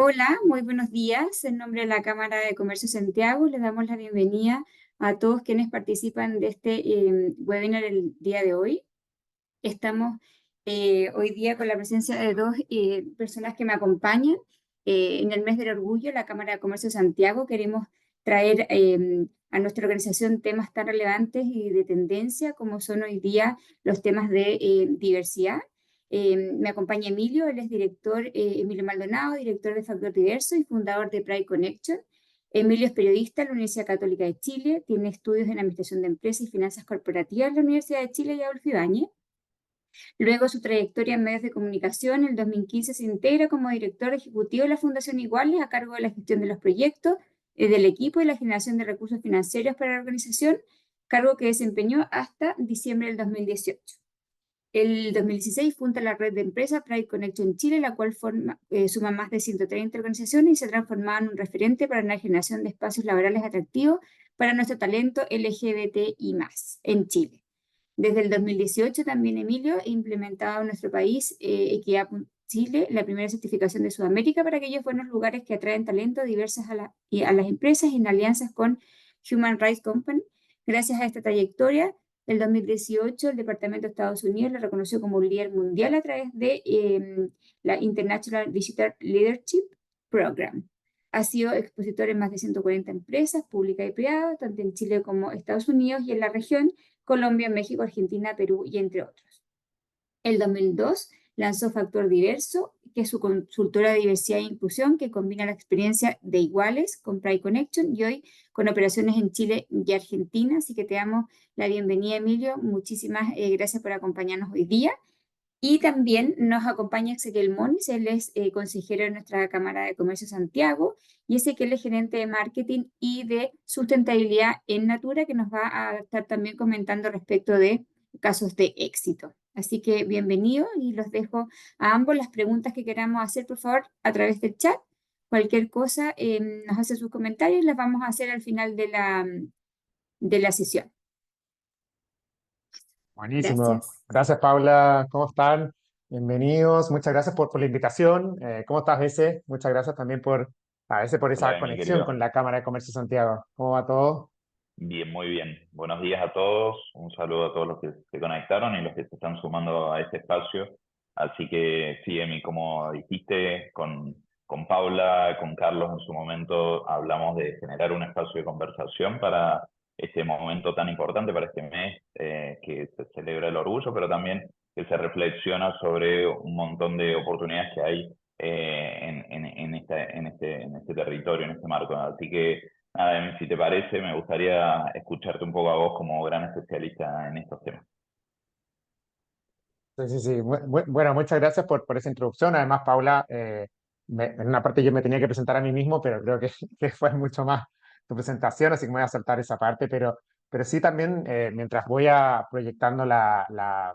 Hola, muy buenos días. En nombre de la Cámara de Comercio de Santiago, les damos la bienvenida a todos quienes participan de este webinar el día de hoy. Estamos hoy día con la presencia de dos personas que me acompañan. En el mes del orgullo, la Cámara de Comercio de Santiago, queremos traer a nuestra organización temas tan relevantes y de tendencia como son hoy día los temas de diversidad. Me acompaña Emilio, él es director, Emilio Maldonado, director de Factor Diverso y fundador de Pride Connection. Emilio es periodista en la Universidad Católica de Chile, tiene estudios en Administración de Empresas y Finanzas Corporativas en la Universidad de Chile y Adolfo Ibáñez. Luego su trayectoria en medios de comunicación, en el 2015 se integra como director ejecutivo de la Fundación Iguales a cargo de la gestión de los proyectos, del equipo y la generación de recursos financieros para la organización, cargo que desempeñó hasta diciembre del 2018. El 2016 funda la red de empresas Pride Connection Chile, la cual suma más de 130 organizaciones y se ha transformado en un referente para la generación de espacios laborales atractivos para nuestro talento LGBTI+, en Chile. Desde el 2018 también Emilio ha implementado en nuestro país Equidad Chile, la primera certificación de Sudamérica para aquellos buenos lugares que atraen talento diversas a las empresas en alianzas con Human Rights Company. Gracias a esta trayectoria, el 2018 el Departamento de Estados Unidos le reconoció como un líder mundial a través de la International Digital Leadership Program. Ha sido expositor en más de 140 empresas públicas y privadas, tanto en Chile como Estados Unidos y en la región, Colombia, México, Argentina, Perú y entre otros. El 2002 lanzó Factor Diverso, que es su consultora de diversidad e inclusión que combina la experiencia de iguales con Pride Connection y hoy con operaciones en Chile y Argentina. Así que te damos la bienvenida, Emilio. Muchísimas gracias por acompañarnos hoy día. Y también nos acompaña Ezequiel Moniz, él es consejero de nuestra Cámara de Comercio Santiago y Ezequiel es gerente de marketing y de sustentabilidad en Natura, que nos va a estar también comentando respecto de casos de éxito. Así que bienvenido y los dejo a ambos las preguntas que queramos hacer, por favor, a través del chat. Cualquier cosa nos hace sus comentarios y las vamos a hacer al final de la sesión. Buenísimo. Gracias. Gracias, Paula. ¿Cómo están? Bienvenidos. Muchas gracias por la invitación. ¿Cómo estás, Ese? Muchas gracias también por esa Hola, mi conexión querido. con la Cámara de Comercio de Santiago. ¿Cómo va todo? Bien, muy bien. Buenos días a todos. Un saludo a todos los que se conectaron y los que se están sumando a este espacio. Así que sí, Emi, como dijiste, con Paula, con Carlos en su momento, hablamos de generar un espacio de conversación para este momento tan importante, para este mes que se celebra el orgullo, pero también que se reflexiona sobre un montón de oportunidades que hay en este territorio, en este marco. Así que nada, Emi, si te parece, me gustaría escucharte un poco a vos como gran especialista en estos temas. Sí, sí, sí. Bueno, muchas gracias por esa introducción. Además, Paula, en una parte yo me tenía que presentar a mí mismo, pero creo que, que fue mucho más tu presentación, así que me voy a saltar esa parte. Pero sí también, mientras voy proyectando la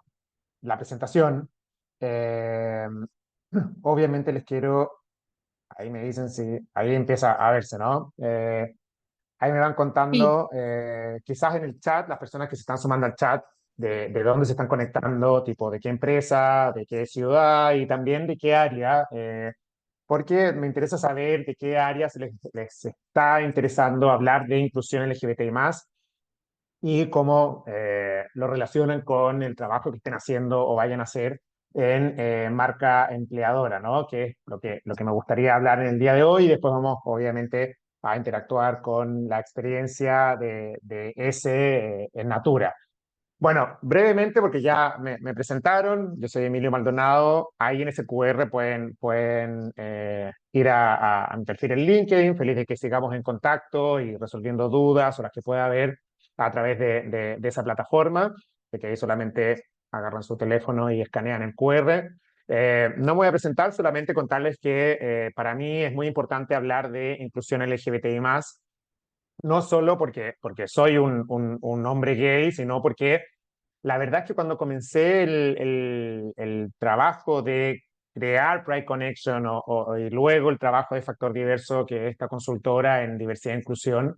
presentación, eh, obviamente les quiero. Ahí me dicen si, ahí empieza a verse, ¿no? Ahí me van Sí. contando, quizás en el chat, las personas que se están sumando al chat, de dónde se están conectando, tipo de qué empresa, de qué ciudad y también de qué área, porque me interesa saber de qué áreas les está interesando hablar de inclusión LGBTI+, y cómo lo relacionan con el trabajo que estén haciendo o vayan a hacer en marca empleadora, ¿no? Que es lo que me gustaría hablar en el día de hoy. Y después vamos, obviamente, a interactuar con la experiencia de ese en Natura. Bueno, brevemente, porque ya me presentaron, yo soy Emilio Maldonado, ahí en ese QR pueden ir a mi perfil en LinkedIn, feliz de que sigamos en contacto y resolviendo dudas o las que pueda haber a través de esa plataforma, de que ahí solamente agarran su teléfono y escanean el QR. No me voy a presentar, solamente contarles que para mí es muy importante hablar de inclusión LGBTI+, no solo porque soy un hombre gay, sino porque la verdad es que cuando comencé el trabajo de crear Pride Connection y luego el trabajo de Factor Diverso, que es esta consultora en diversidad e inclusión,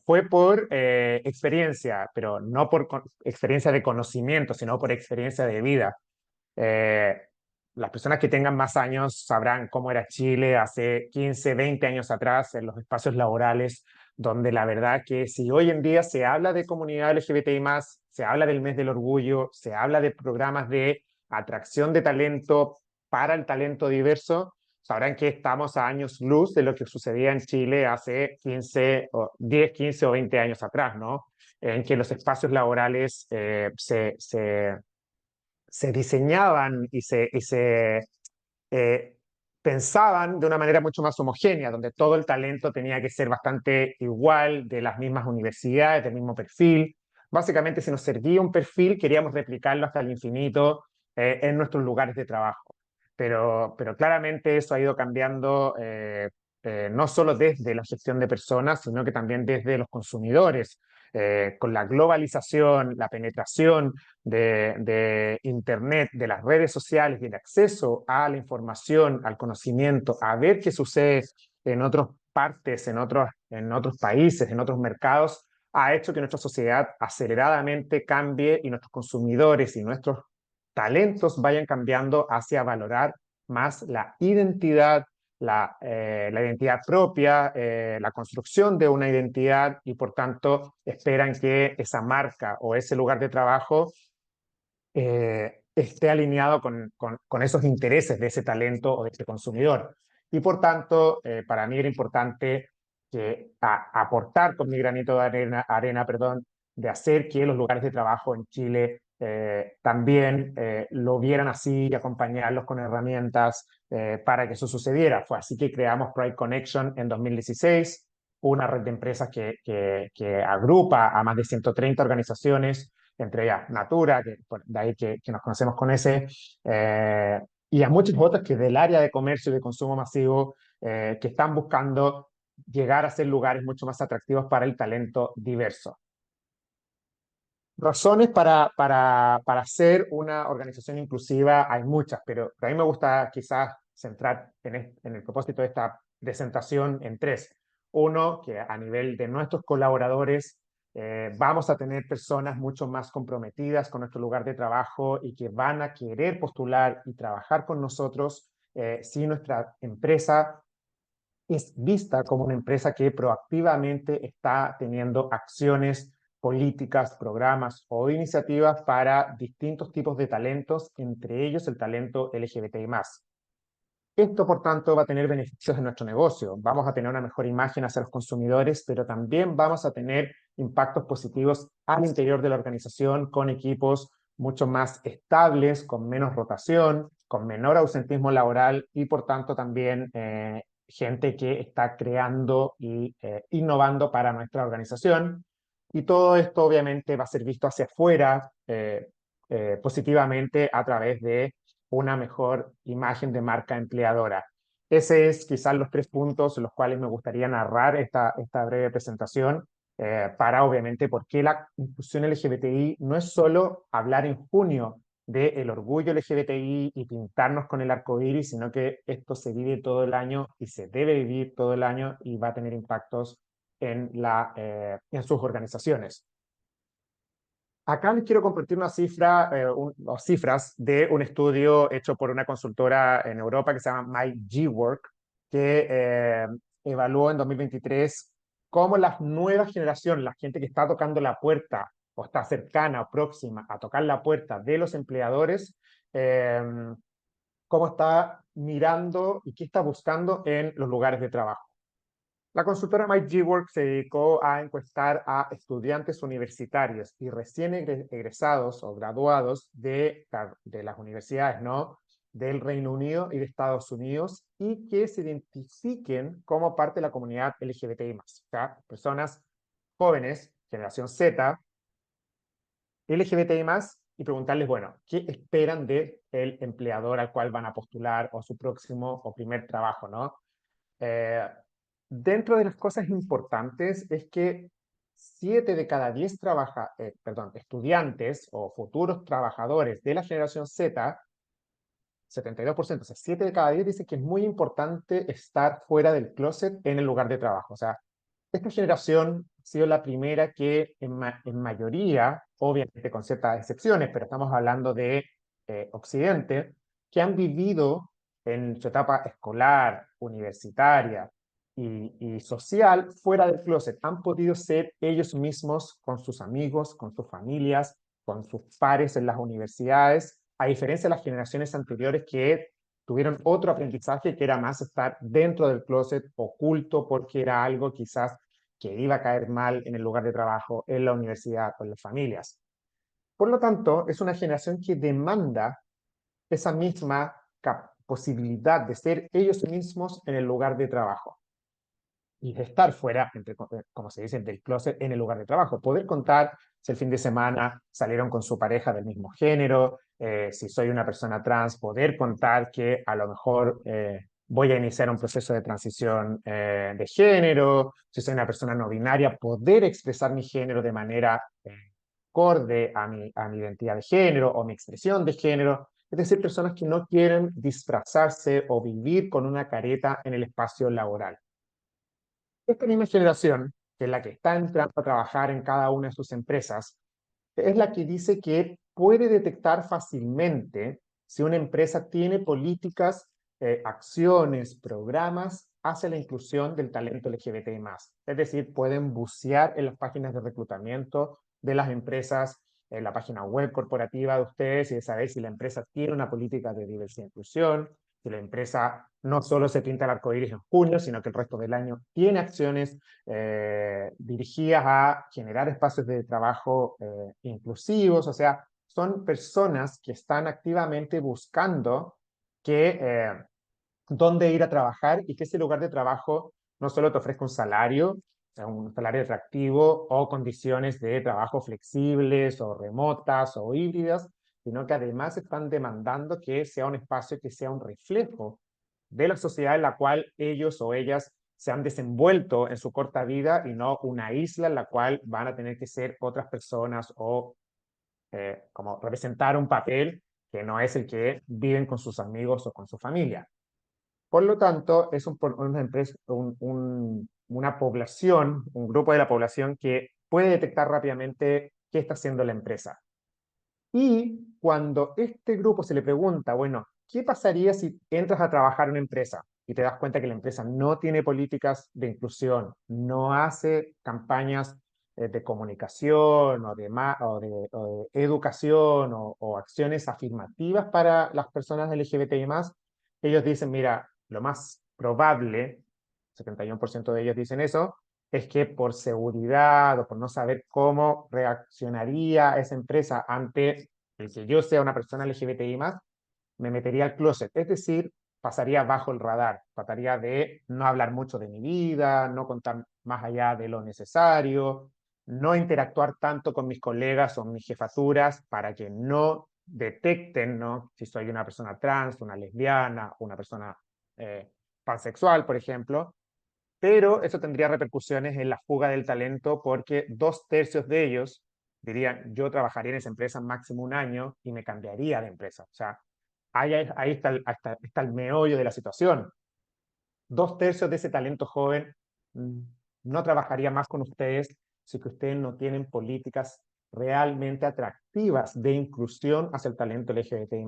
fue por experiencia, pero no por experiencia de conocimiento, sino por experiencia de vida. Eh, las personas que tengan más años sabrán cómo era Chile hace 15, 20 años atrás en los espacios laborales, donde la verdad que si hoy en día se habla de comunidad LGBTI+, se habla del mes del orgullo, se habla de programas de atracción de talento para el talento diverso, sabrán que estamos a años luz de lo que sucedía en Chile hace 15, o 10, 15 o 20 años atrás, ¿no? En que los espacios laborales se diseñaban y se eh, pensaban de una manera mucho más homogénea, donde todo el talento tenía que ser bastante igual, de las mismas universidades, del mismo perfil. Básicamente, si nos servía un perfil, queríamos replicarlo hasta el infinito en nuestros lugares de trabajo. Pero claramente eso ha ido cambiando no solo desde la gestión de personas, sino que también desde los consumidores. Con la globalización, la penetración de Internet, de las redes sociales y el acceso a la información, al conocimiento, a ver qué sucede en otras partes, en otros países, en otros mercados, ha hecho que nuestra sociedad aceleradamente cambie y nuestros consumidores y nuestros talentos vayan cambiando hacia valorar más la identidad, la identidad propia, la construcción de una identidad y por tanto esperan que esa marca o ese lugar de trabajo esté alineado con esos intereses de ese talento o de ese consumidor. Y por tanto, para mí era importante aportar con mi granito de arena, perdón, de hacer que los lugares de trabajo en Chile también lo vieran así y acompañarlos con herramientas para que eso sucediera. Fue así que creamos Pride Connection en 2016, una red de empresas que agrupa a más de 130 organizaciones, entre ellas Natura, de ahí que nos conocemos con ese, y a muchos otros que del área de comercio y de consumo masivo que están buscando llegar a ser lugares mucho más atractivos para el talento diverso. Razones para ser una organización inclusiva hay muchas, pero a mí me gusta quizás centrar en el propósito de esta presentación en tres. Uno, que a nivel de nuestros colaboradores vamos a tener personas mucho más comprometidas con nuestro lugar de trabajo y que van a querer postular y trabajar con nosotros si nuestra empresa es vista como una empresa que proactivamente está teniendo acciones políticas, programas o iniciativas para distintos tipos de talentos, entre ellos el talento LGBTI+. Esto, por tanto, va a tener beneficios en nuestro negocio. Vamos a tener una mejor imagen hacia los consumidores, pero también vamos a tener impactos positivos al interior de la organización con equipos mucho más estables, con menos rotación, con menor ausentismo laboral y, por tanto, también gente que está creando y innovando para nuestra organización. Y todo esto, obviamente, va a ser visto hacia afuera positivamente a través de una mejor imagen de marca empleadora. Ese es quizás los tres puntos en los cuales me gustaría narrar esta breve presentación para obviamente por qué la inclusión LGBTI no es solo hablar en junio del orgullo LGBTI y pintarnos con el arco iris, sino que esto se vive todo el año y se debe vivir todo el año y va a tener impactos en sus organizaciones. Acá les quiero compartir una cifra, o cifras de un estudio hecho por una consultora en Europa que se llama MyGwork, que evaluó en 2023 cómo las nuevas generaciones, la gente que está tocando la puerta o está cercana o próxima a tocar la puerta de los empleadores, eh, cómo está mirando y qué está buscando en los lugares de trabajo. La consultora MyGwork se dedicó a encuestar a estudiantes universitarios y recién egresados o graduados de las universidades, ¿no?, del Reino Unido y de Estados Unidos y que se identifiquen como parte de la comunidad LGBTI+. O sea, personas jóvenes, generación Z, LGBTI+, y preguntarles, bueno, ¿qué esperan del empleador al cual van a postular o su próximo o primer trabajo, ¿no? Eh, Dentro de las cosas importantes es que 7 de cada 10 estudiantes o futuros trabajadores de la generación Z, 72%, o sea, 7 de cada 10 dicen que es muy importante estar fuera del closet en el lugar de trabajo. O sea, esta generación ha sido la primera que en mayoría, obviamente con ciertas excepciones, pero estamos hablando de Occidente, que han vivido en su etapa escolar, universitaria y social fuera del closet. Han podido ser ellos mismos con sus amigos, con sus familias, con sus pares en las universidades, a diferencia de las generaciones anteriores que tuvieron otro aprendizaje que era más estar dentro del closet, oculto, porque era algo quizás que iba a caer mal en el lugar de trabajo, en la universidad o en las familias. Por lo tanto, es una generación que demanda esa misma posibilidad de ser ellos mismos en el lugar de trabajo y de estar fuera, como se dice, del closet en el lugar de trabajo. Poder contar si el fin de semana salieron con su pareja del mismo género, si soy una persona trans, poder contar que a lo mejor voy a iniciar un proceso de transición de género, si soy una persona no binaria, poder expresar mi género de manera acorde a mi identidad de género o mi expresión de género. Es decir, personas que no quieren disfrazarse o vivir con una careta en el espacio laboral. Esta misma generación, que es la que está entrando a trabajar en cada una de sus empresas, es la que dice que puede detectar fácilmente si una empresa tiene políticas, acciones, programas hacia la inclusión del talento LGBTI+. Es decir, pueden bucear en las páginas de reclutamiento de las empresas, en la página web corporativa de ustedes y de saber si la empresa tiene una política de diversidad e inclusión, si la empresa no solo se pinta el arco iris en junio, sino que el resto del año tiene acciones dirigidas a generar espacios de trabajo inclusivos, o sea, son personas que están activamente buscando dónde ir a trabajar y que ese lugar de trabajo no solo te ofrezca un salario atractivo o condiciones de trabajo flexibles o remotas o híbridas, sino que además están demandando que sea un espacio que sea un reflejo de la sociedad en la cual ellos o ellas se han desenvuelto en su corta vida y no una isla en la cual van a tener que ser otras personas o como representar un papel que no es el que viven con sus amigos o con su familia. Por lo tanto, es una población, un grupo de la población que puede detectar rápidamente qué está haciendo la empresa. Y cuando este grupo se le pregunta, bueno, ¿qué pasaría si entras a trabajar en una empresa y te das cuenta que la empresa no tiene políticas de inclusión, no hace campañas de comunicación o de educación o acciones afirmativas para las personas LGBTI+, ellos dicen, mira, lo más probable, 71% de ellos dicen eso, es que por seguridad o por no saber cómo reaccionaría esa empresa ante el que yo sea una persona LGBTI+, me metería al closet. Es decir, pasaría bajo el radar, trataría de no hablar mucho de mi vida, no contar más allá de lo necesario, no interactuar tanto con mis colegas o mis jefaturas para que no detecten, ¿no?, si soy una persona trans, una lesbiana, una persona pansexual, por ejemplo, pero eso tendría repercusiones en la fuga del talento porque 2/3 de ellos dirían, yo trabajaría en esa empresa máximo un año y me cambiaría de empresa. O sea, ahí está el meollo de la situación. 2/3 de ese talento joven mm, no trabajaría más con ustedes si que ustedes no tienen políticas realmente atractivas de inclusión hacia el talento LGBTI+.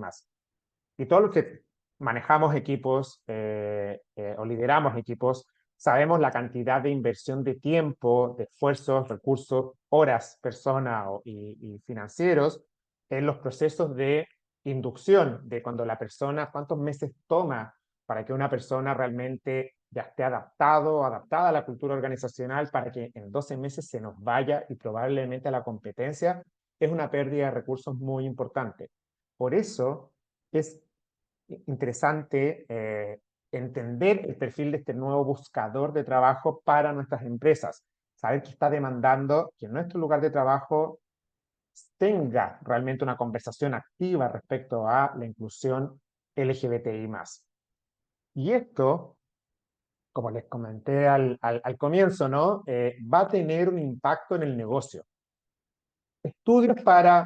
Y todos los que manejamos equipos o lideramos equipos, sabemos la cantidad de inversión de tiempo, de esfuerzos, recursos, horas, personas y financieros en los procesos de inducción, de cuando la persona, cuántos meses toma para que una persona realmente ya esté adaptado o adaptada a la cultura organizacional para que en 12 meses se nos vaya y probablemente a la competencia, es una pérdida de recursos muy importante. Por eso es interesante entender el perfil de este nuevo buscador de trabajo para nuestras empresas. Saber que está demandando que nuestro lugar de trabajo tenga realmente una conversación activa respecto a la inclusión LGBTI+. Y esto, como les comenté al comienzo, ¿no?, va a tener un impacto en el negocio. Estudios para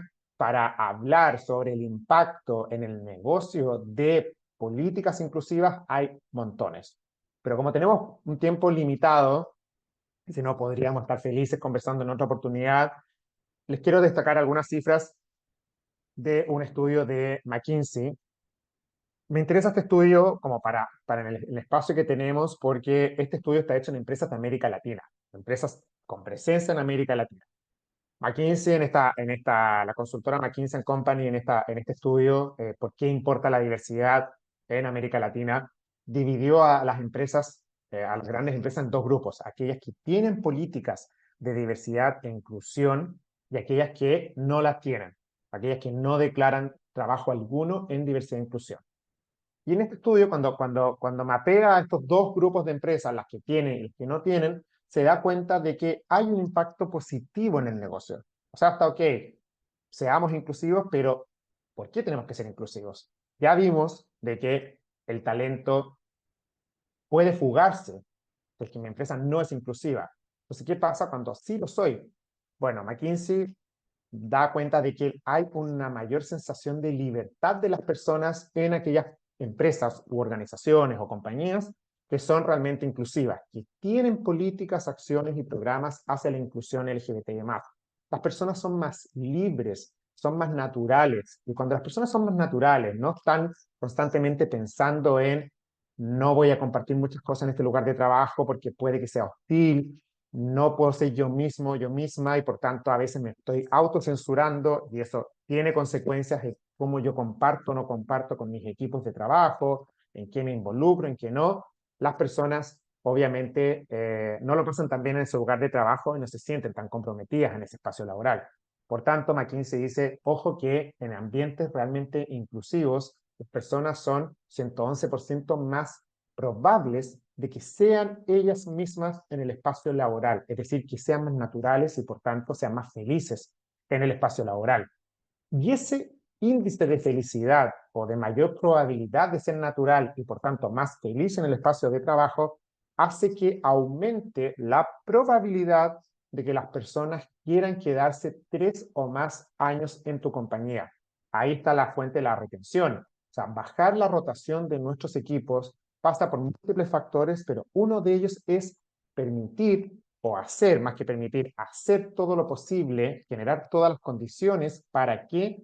hablar sobre el impacto en el negocio de políticas inclusivas hay montones. Pero como tenemos un tiempo limitado, y si no podríamos estar felices conversando en otra oportunidad, les quiero destacar algunas cifras de un estudio de McKinsey Me interesa este estudio como para el espacio que tenemos, porque este estudio está hecho en empresas de América Latina, empresas con presencia en América Latina. McKinsey la consultora McKinsey Company en este estudio, ¿por qué importa la diversidad en América Latina? Dividió a las empresas, a las grandes empresas en dos grupos, aquellas que tienen políticas de diversidad e inclusión y aquellas que no las tienen, aquellas que no declaran trabajo alguno en diversidad e inclusión. Y en este estudio, cuando mapea a estos dos grupos de empresas, las que tienen y las que no tienen, se da cuenta de que hay un impacto positivo en el negocio. O sea, está ok, seamos inclusivos, pero ¿por qué tenemos que ser inclusivos? Ya vimos de que el talento puede fugarse porque mi empresa no es inclusiva. Entonces, ¿qué pasa cuando sí lo soy? Bueno, McKinsey da cuenta de que hay una mayor sensación de libertad de las personas en aquellas empresas u organizaciones o compañías que son realmente inclusivas, que tienen políticas, acciones y programas hacia la inclusión LGBTI+. Las personas son más libres, son más naturales, y cuando las personas son más naturales, no están constantemente pensando en no voy a compartir muchas cosas en este lugar de trabajo porque puede que sea hostil, no puedo ser yo mismo, yo misma, y por tanto a veces me estoy autocensurando y eso tiene consecuencias en cómo yo comparto o no comparto con mis equipos de trabajo, en qué me involucro, en qué no. Las personas obviamente no lo pasan tan bien en su lugar de trabajo y no se sienten tan comprometidas en ese espacio laboral. Por tanto, McKinsey dice, ojo que en ambientes realmente inclusivos, las personas son 111% más probables de que sean ellas mismas en el espacio laboral, es decir, que sean más naturales y por tanto sean más felices en el espacio laboral. Y ese índice de felicidad o de mayor probabilidad de ser natural y por tanto más feliz en el espacio de trabajo hace que aumente la probabilidad de que las personas quieran quedarse 3 o más años en tu compañía. Ahí está la fuente de la retención. O sea, bajar la rotación de nuestros equipos pasa por múltiples factores, pero uno de ellos es permitir o hacer, más que permitir, hacer todo lo posible, generar todas las condiciones para que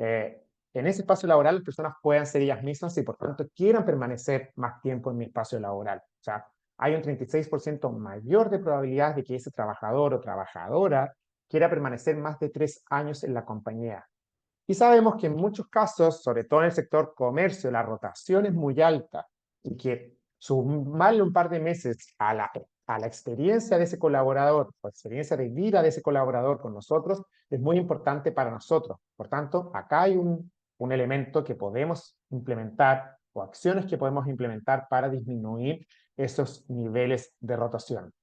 en ese espacio laboral las personas puedan ser ellas mismas y por tanto quieran permanecer más tiempo en mi espacio laboral. O sea, hay un 36% mayor de probabilidad de que ese trabajador o trabajadora quiera permanecer más de 3 años en la compañía. Y sabemos que en muchos casos, sobre todo en el sector comercio, la rotación es muy alta y que sumarle un par de meses a la experiencia de ese colaborador, o experiencia de vida de ese colaborador con nosotros, es muy importante para nosotros. Por tanto, acá hay un elemento que podemos implementar o acciones que podemos implementar para disminuir esos niveles de rotación.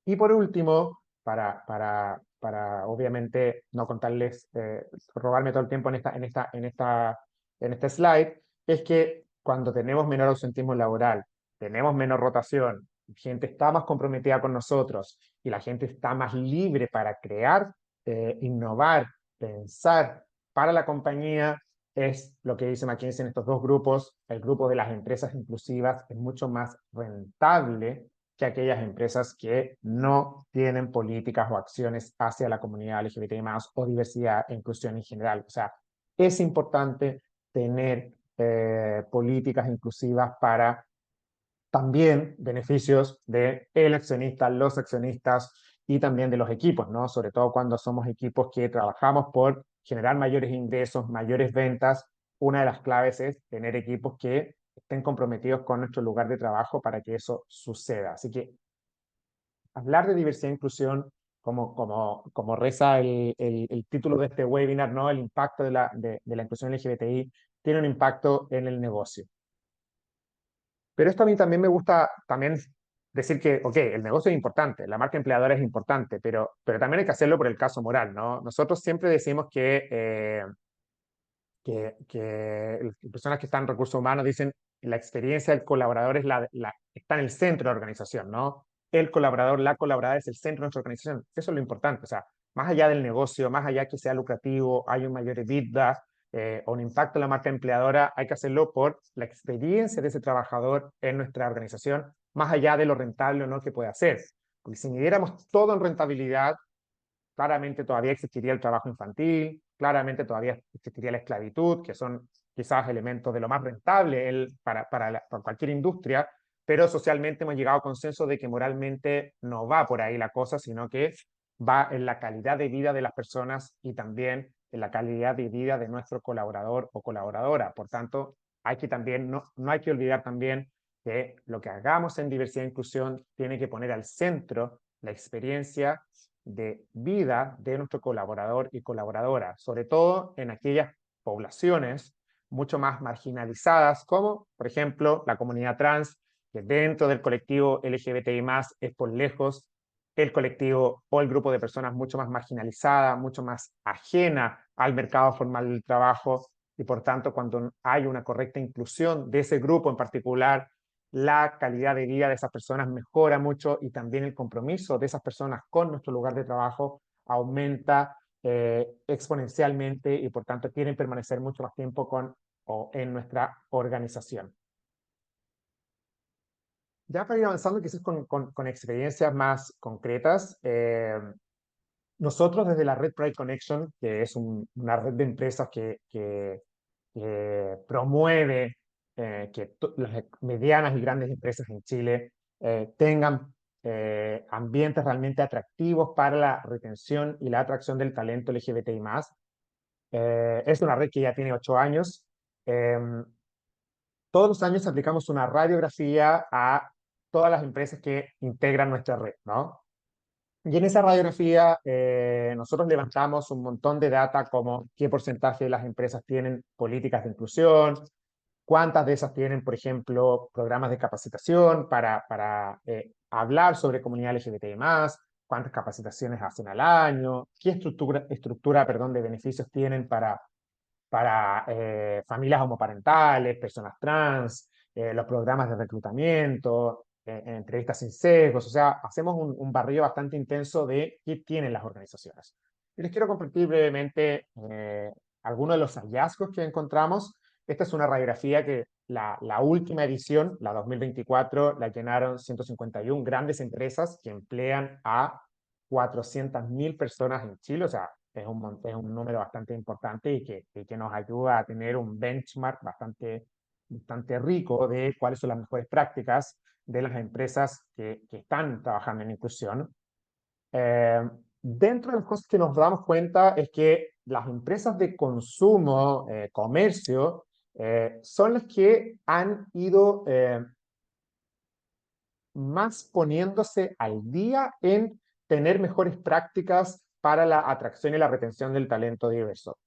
Y por último, para obviamente no contarles, robarme todo el tiempo en este slide, es que cuando tenemos menor ausentismo laboral, tenemos menor rotación, gente está más comprometida con nosotros y la gente está más libre para crear, innovar, pensar para la compañía, es lo que dice McKinsey en estos dos grupos. El grupo de las empresas inclusivas es mucho más rentable que aquellas empresas que no tienen políticas o acciones hacia la comunidad LGBTI+, o diversidad e inclusión en general. O sea, es importante tener políticas inclusivas para también beneficios de el accionista, los accionistas y también de los equipos, ¿no? Sobre todo cuando somos equipos que trabajamos por generar mayores ingresos, mayores ventas. Una de las claves es tener equipos que estén comprometidos con nuestro lugar de trabajo para que eso suceda. Así que hablar de diversidad e inclusión, como reza el título de este webinar, ¿no? El impacto de la inclusión LGBTI tiene un impacto en el negocio. Pero esto a mí también me gusta también decir que, ok, el negocio es importante, la marca empleadora es importante, pero también hay que hacerlo por el caso moral, ¿no? Nosotros siempre decimos que las personas que están en recursos humanos dicen la experiencia del colaborador está en el centro de la organización, ¿no? El colaborador, la colaboradora es el centro de nuestra organización. Eso es lo importante, o sea, más allá del negocio, más allá que sea lucrativo, hay un mayor EBITDA o un impacto en la marca empleadora, hay que hacerlo por la experiencia de ese trabajador en nuestra organización, más allá de lo rentable o no que puede hacer. Porque si midiéramos todo en rentabilidad, claramente todavía existiría el trabajo infantil, claramente todavía existiría la esclavitud, que son quizás elementos de lo más rentable para cualquier industria, pero socialmente hemos llegado a consenso de que moralmente no va por ahí la cosa, sino que va en la calidad de vida de las personas y también en la calidad de vida de nuestro colaborador o colaboradora. Por tanto, hay que también, no hay que olvidar también que lo que hagamos en diversidad e inclusión tiene que poner al centro la experiencia de vida de nuestro colaborador y colaboradora, sobre todo en aquellas poblaciones mucho más marginalizadas, como por ejemplo la comunidad trans, que dentro del colectivo LGBTI+, es por lejos el colectivo o el grupo de personas mucho más marginalizada, mucho más ajena al mercado formal del trabajo, y por tanto cuando hay una correcta inclusión de ese grupo en particular, la calidad de vida de esas personas mejora mucho y también el compromiso de esas personas con nuestro lugar de trabajo aumenta exponencialmente y por tanto quieren permanecer mucho más tiempo en nuestra organización. Ya para ir avanzando quizás con experiencias más concretas, nosotros desde la red Pride Connection, que es una red de empresas que promueve que las medianas y grandes empresas en Chile tengan ambientes realmente atractivos para la retención y la atracción del talento LGBTI+. Es una red que ya tiene 8 años. Todos los años aplicamos una radiografía a todas las empresas que integran nuestra red, ¿no? Y en esa radiografía nosotros levantamos un montón de data como qué porcentaje de las empresas tienen políticas de inclusión, cuántas de esas tienen, por ejemplo, programas de capacitación para hablar sobre comunidad LGBTI+, cuántas capacitaciones hacen al año, qué estructura perdón, de beneficios tienen para familias homoparentales, personas trans, los programas de reclutamiento, entrevistas sin sesgos, o sea, hacemos un barrido bastante intenso de qué tienen las organizaciones. Y les quiero compartir brevemente algunos de los hallazgos que encontramos. Esta es una radiografía que la última edición, la 2024, la llenaron 151 grandes empresas que emplean a 400.000 personas en Chile, o sea, es un número bastante importante y que nos ayuda a tener un benchmark bastante rico de cuáles son las mejores prácticas de las empresas que están trabajando en inclusión. Dentro de las cosas que nos damos cuenta es que las empresas de consumo, comercio, son las que han ido más poniéndose al día en tener mejores prácticas para la atracción y la retención del talento diverso.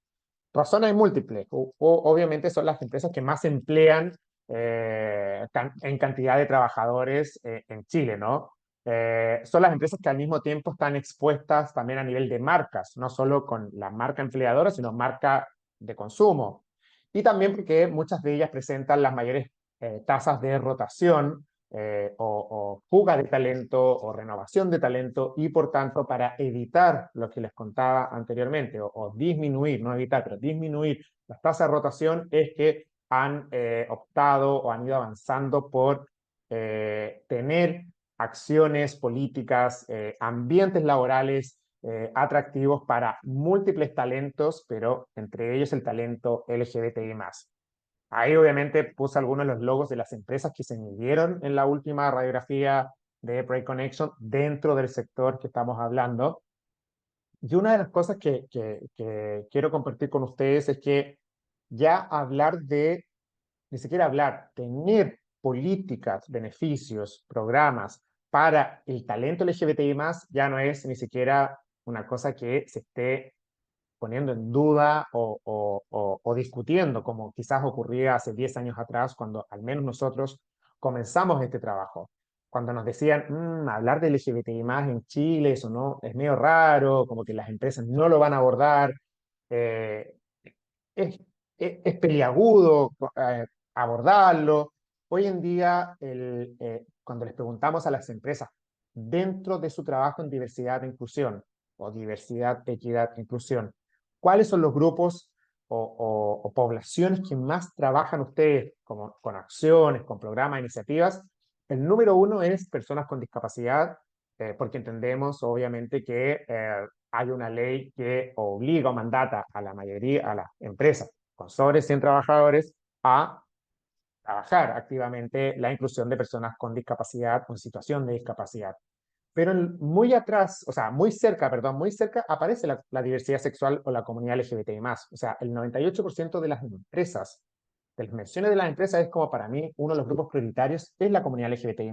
Razones múltiples. Obviamente son las empresas que más emplean en cantidad de trabajadores en Chile, ¿no? Son las empresas que al mismo tiempo están expuestas también a nivel de marcas, no solo con la marca empleadora, sino marca de consumo. Y también porque muchas de ellas presentan las mayores tasas de rotación o fuga de talento o renovación de talento y por tanto para evitar lo que les contaba anteriormente o disminuir, no evitar, pero disminuir las tasas de rotación es que han optado o han ido avanzando por tener acciones políticas, ambientes laborales atractivos para múltiples talentos, pero entre ellos el talento LGBTI+. Ahí obviamente puse algunos de los logos de las empresas que se midieron en la última radiografía de Pride Connection dentro del sector que estamos hablando. Y una de las cosas que quiero compartir con ustedes es que ya hablar ni siquiera hablar, tener políticas, beneficios, programas para el talento LGBTI+, ya no es ni siquiera una cosa que se esté poniendo en duda o discutiendo, como quizás ocurría hace 10 años atrás, cuando al menos nosotros comenzamos este trabajo. Cuando nos decían, hablar de LGBTI más en Chile, eso no, es medio raro, como que las empresas no lo van a abordar, eh, es, es peliagudo abordarlo. Hoy en día, cuando les preguntamos a las empresas dentro de su trabajo en diversidad e inclusión, o diversidad, equidad e inclusión, ¿cuáles son los grupos o poblaciones que más trabajan ustedes con acciones, con programas, iniciativas? El número uno es personas con discapacidad, porque entendemos obviamente que hay una ley que obliga o mandata a la mayoría, a las empresas, con sobre 100 trabajadores a trabajar activamente la inclusión de personas con discapacidad o en situación de discapacidad. Pero muy atrás, o sea, muy cerca, perdón, muy cerca aparece la diversidad sexual o la comunidad LGBTI+. O sea, el 98% de las empresas, de las menciones de las empresas, es como para mí uno de los grupos prioritarios es la comunidad LGBTI+.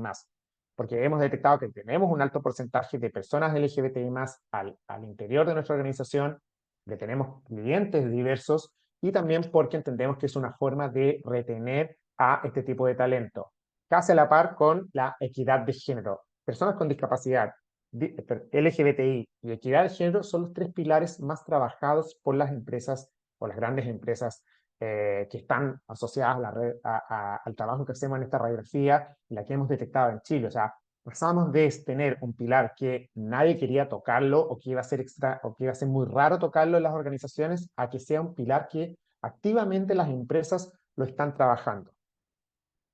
Porque hemos detectado que tenemos un alto porcentaje de personas LGBTI+, al interior de nuestra organización, que tenemos clientes diversos y también porque entendemos que es una forma de retener a este tipo de talento. Casi a la par con la equidad de género. Personas con discapacidad, LGBTI y equidad de género son los 3 pilares más trabajados por las empresas o las grandes empresas que están asociadas a la red, al trabajo que hacemos en esta radiografía, la que hemos detectado en Chile. O sea, pasamos de tener un pilar que nadie quería tocarlo o que iba a ser extra o que iba a ser muy raro tocarlo en las organizaciones a que sea un pilar que activamente las empresas lo están trabajando.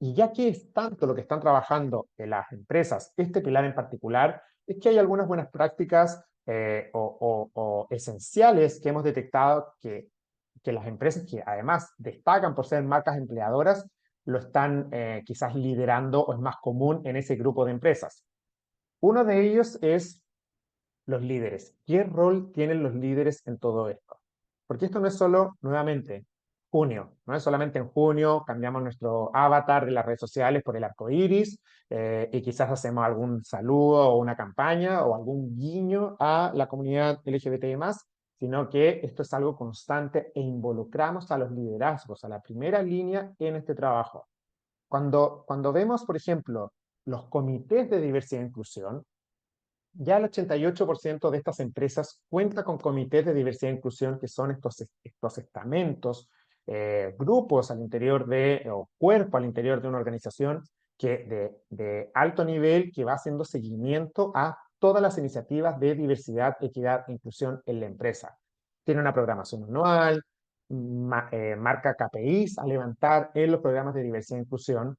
Y ya que es tanto lo que están trabajando en las empresas, este pilar en particular, es que hay algunas buenas prácticas o esenciales que hemos detectado que las empresas que además destacan por ser marcas empleadoras, lo están quizás liderando o es más común en ese grupo de empresas. Uno de ellos es los líderes. ¿Qué rol tienen los líderes en todo esto? Porque esto no es solo, nuevamente, junio. No es solamente en junio, cambiamos nuestro avatar de las redes sociales por el arco iris y quizás hacemos algún saludo o una campaña o algún guiño a la comunidad LGBTI+, sino que esto es algo constante e involucramos a los liderazgos, a la primera línea en este trabajo. Cuando vemos, por ejemplo, los comités de diversidad e inclusión, ya el 88% de estas empresas cuenta con comités de diversidad e inclusión, que son estos estamentos, grupos al interior o cuerpo al interior de una organización de alto nivel que va haciendo seguimiento a todas las iniciativas de diversidad, equidad e inclusión en la empresa. Tiene una programación anual, marca KPIs a levantar en los programas de diversidad e inclusión,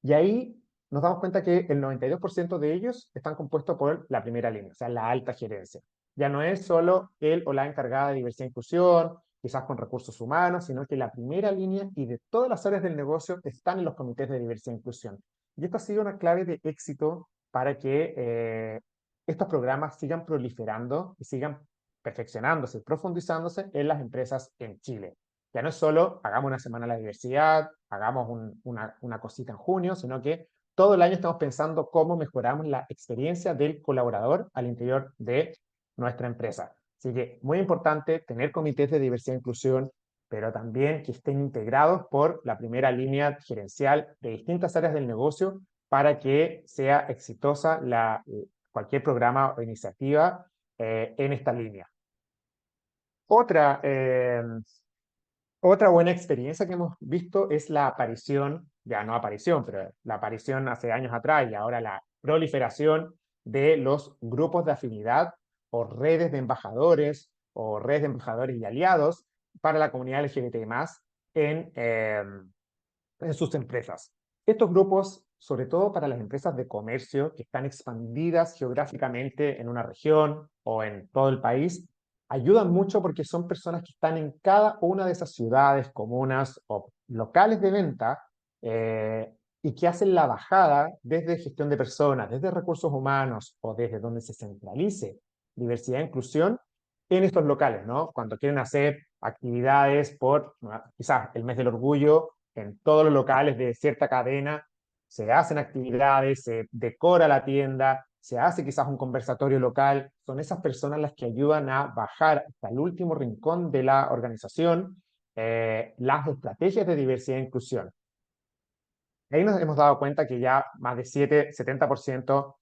y ahí nos damos cuenta que el 92% de ellos están compuestos por la primera línea, o sea, la alta gerencia. Ya no es solo el o la encargada de diversidad e inclusión, quizás con recursos humanos, sino que la primera línea y de todas las áreas del negocio están en los comités de diversidad e inclusión. Y esto ha sido una clave de éxito para que estos programas sigan proliferando y sigan perfeccionándose, profundizándose en las empresas en Chile. Ya no es solo hagamos una semana de la diversidad, hagamos una cosita en junio, sino que todo el año estamos pensando cómo mejoramos la experiencia del colaborador al interior de nuestra empresa. Así que muy importante tener comités de diversidad e inclusión, pero también que estén integrados por la primera línea gerencial de distintas áreas del negocio para que sea exitosa cualquier programa o iniciativa en esta línea. Otra Otra buena experiencia que hemos visto es la aparición, ya no aparición, pero la aparición hace años atrás y ahora la proliferación de los grupos de afinidad o redes de embajadores o redes de embajadores y aliados para la comunidad LGBT+ en sus empresas. Estos grupos, sobre todo para las empresas de comercio que están expandidas geográficamente en una región o en todo el país, ayudan mucho porque son personas que están en cada una de esas ciudades, comunas o locales de venta y que hacen la bajada desde gestión de personas, desde recursos humanos o desde donde se centralice diversidad e inclusión en estos locales, ¿no? Cuando quieren hacer actividades por quizás el mes del orgullo en todos los locales de cierta cadena, se hacen actividades, se decora la tienda, se hace quizás un conversatorio local, son esas personas las que ayudan a bajar hasta el último rincón de la organización las estrategias de diversidad e inclusión. Ahí nos hemos dado cuenta que ya más de 70%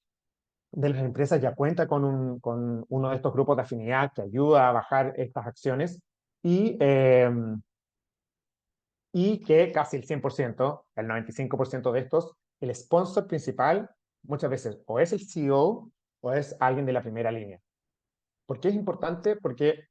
de las empresas ya cuenta con uno de estos grupos de afinidad que ayuda a bajar estas acciones y que casi el 100%, el 95% de estos, el sponsor principal muchas veces o es el CEO o es alguien de la primera línea. ¿Por qué es importante? Porque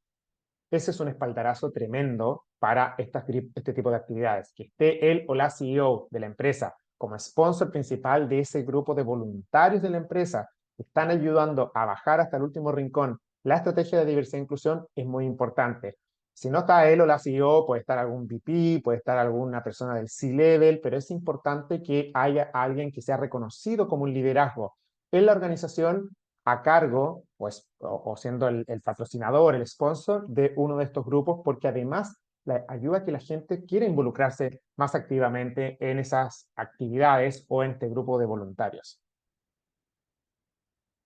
ese es un espaldarazo tremendo para este tipo de actividades. Que esté él o la CEO de la empresa como sponsor principal de ese grupo de voluntarios de la empresa que están ayudando a bajar hasta el último rincón la estrategia de diversidad e inclusión es muy importante. Si no está él o la CEO, puede estar algún VP, puede estar alguna persona del C-Level, pero es importante que haya alguien que sea reconocido como un liderazgo en la organización a cargo, pues, o siendo el patrocinador, el sponsor de uno de estos grupos, porque además ayuda a que la gente quiera involucrarse más activamente en esas actividades o en este grupo de voluntarios.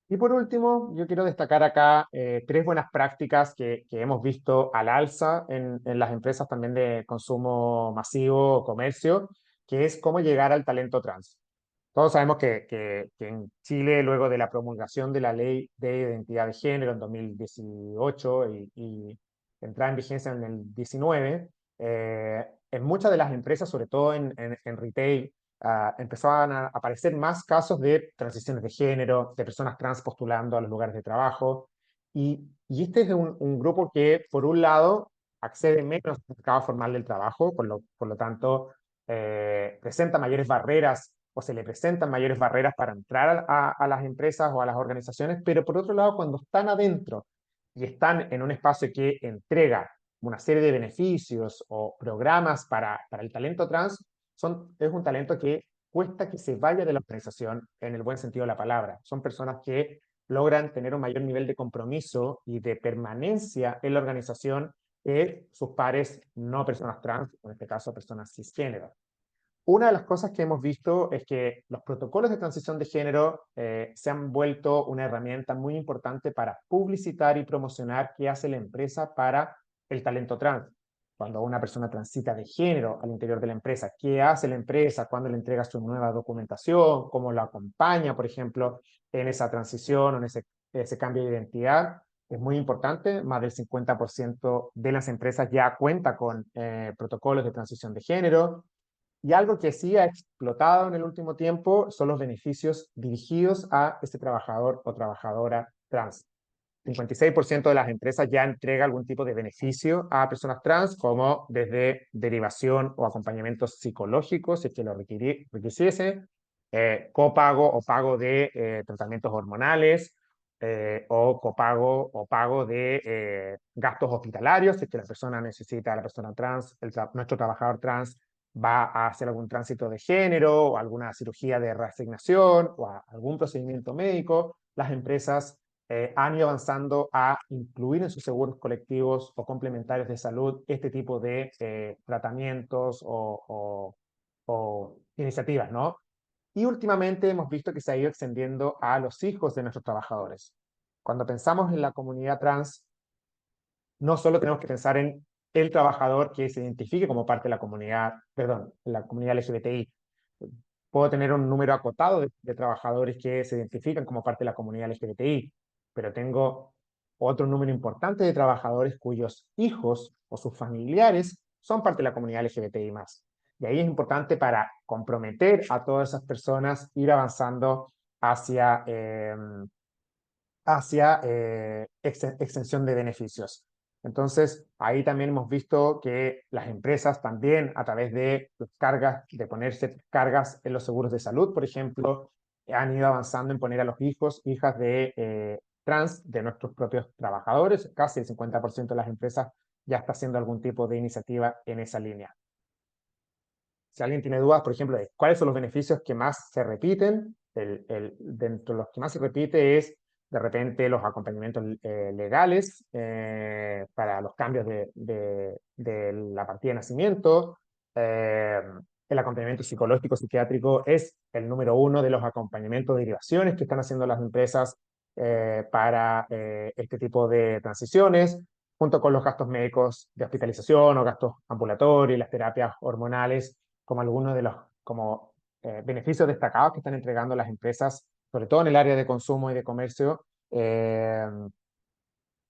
Y por último, yo quiero destacar acá tres buenas prácticas que hemos visto al alza en las empresas también de consumo masivo o comercio, que es cómo llegar al talento trans. Todos sabemos que en Chile, luego de la promulgación de la Ley de Identidad de Género en 2018 y entrada en vigencia en el 19, en muchas de las empresas, sobre todo en retail, empezaban a aparecer más casos de transiciones de género, de personas trans postulando a los lugares de trabajo. Y este es un grupo que, por un lado, accede menos al mercado formal del trabajo, por lo tanto, presenta mayores barreras o se le presentan mayores barreras para entrar a las empresas o a las organizaciones, pero por otro lado, cuando están adentro y están en un espacio que entrega una serie de beneficios o programas para el talento trans, es un talento que cuesta que se vaya de la organización en el buen sentido de la palabra. Son personas que logran tener un mayor nivel de compromiso y de permanencia en la organización que sus pares no personas trans, en este caso personas cisgénero. Una de las cosas que hemos visto es que los protocolos de transición de género se han vuelto una herramienta muy importante para publicitar y promocionar qué hace la empresa para el talento trans. Cuando una persona transita de género al interior de la empresa, qué hace la empresa, cuándo le entrega su nueva documentación, cómo lo acompaña, por ejemplo, en esa transición o en ese cambio de identidad. Es muy importante, más del 50% de las empresas ya cuenta con protocolos de transición de género. Y algo que sí ha explotado en el último tiempo son los beneficios dirigidos a este trabajador o trabajadora trans. 56% de las empresas ya entrega algún tipo de beneficio a personas trans, como desde derivación o acompañamiento psicológico, si es que lo requisiese, copago o pago de tratamientos hormonales, o copago o pago de gastos hospitalarios, si es que la persona necesita, la persona trans, nuestro trabajador trans va a hacer algún tránsito de género o alguna cirugía de reasignación o algún procedimiento médico. Las empresas han ido avanzando a incluir en sus seguros colectivos o complementarios de salud este tipo de tratamientos o iniciativas, ¿no? Y últimamente hemos visto que se ha ido extendiendo a los hijos de nuestros trabajadores. Cuando pensamos en la comunidad trans, no solo tenemos que pensar en el trabajador que se identifique como parte de la comunidad, perdón, la comunidad LGBTI. Puedo tener un número acotado de trabajadores que se identifican como parte de la comunidad LGBTI, pero tengo otro número importante de trabajadores cuyos hijos o sus familiares son parte de la comunidad LGBTI más. Y ahí es importante para comprometer a todas esas personas ir avanzando hacia, extensión de beneficios. Entonces, ahí también hemos visto que las empresas también, a través de cargas, de ponerse cargas en los seguros de salud, por ejemplo, han ido avanzando en poner a los hijos, hijas de trans, de nuestros propios trabajadores. Casi el 50% de las empresas ya está haciendo algún tipo de iniciativa en esa línea. Si alguien tiene dudas, por ejemplo, de cuáles son los beneficios que más se repiten, dentro de los que más se repite es de repente los acompañamientos legales para los cambios de la partida de nacimiento. eh, el acompañamiento psicológico psiquiátrico es el número uno de los acompañamientos de derivaciones que están haciendo las empresas para este tipo de transiciones, junto con los gastos médicos de hospitalización o gastos ambulatorios, las terapias hormonales, como algunos de los beneficios destacados que están entregando las empresas, sobre todo en el área de consumo y de comercio,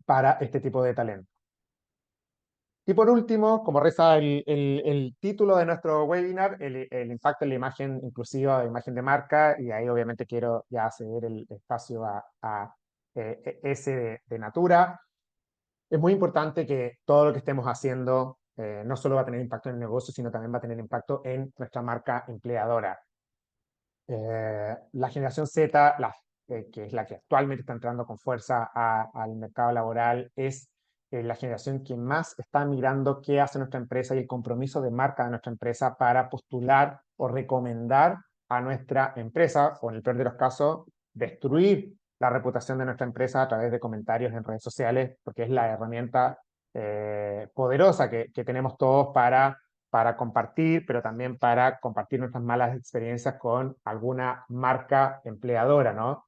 para este tipo de talento. Y por último, como reza el título de nuestro webinar, el impacto en la imagen inclusiva, la imagen de marca, y ahí obviamente quiero ya ceder el espacio a ese de Natura. Es muy importante que todo lo que estemos haciendo no solo va a tener impacto en el negocio, sino también va a tener impacto en nuestra marca empleadora. La generación Z, que es la que actualmente está entrando con fuerza al mercado laboral, es la generación que más está mirando qué hace nuestra empresa y el compromiso de marca de nuestra empresa para postular o recomendar a nuestra empresa, o en el peor de los casos, destruir la reputación de nuestra empresa a través de comentarios en redes sociales, porque es la herramienta poderosa que tenemos todos para compartir, pero también para compartir nuestras malas experiencias con alguna marca empleadora, ¿no?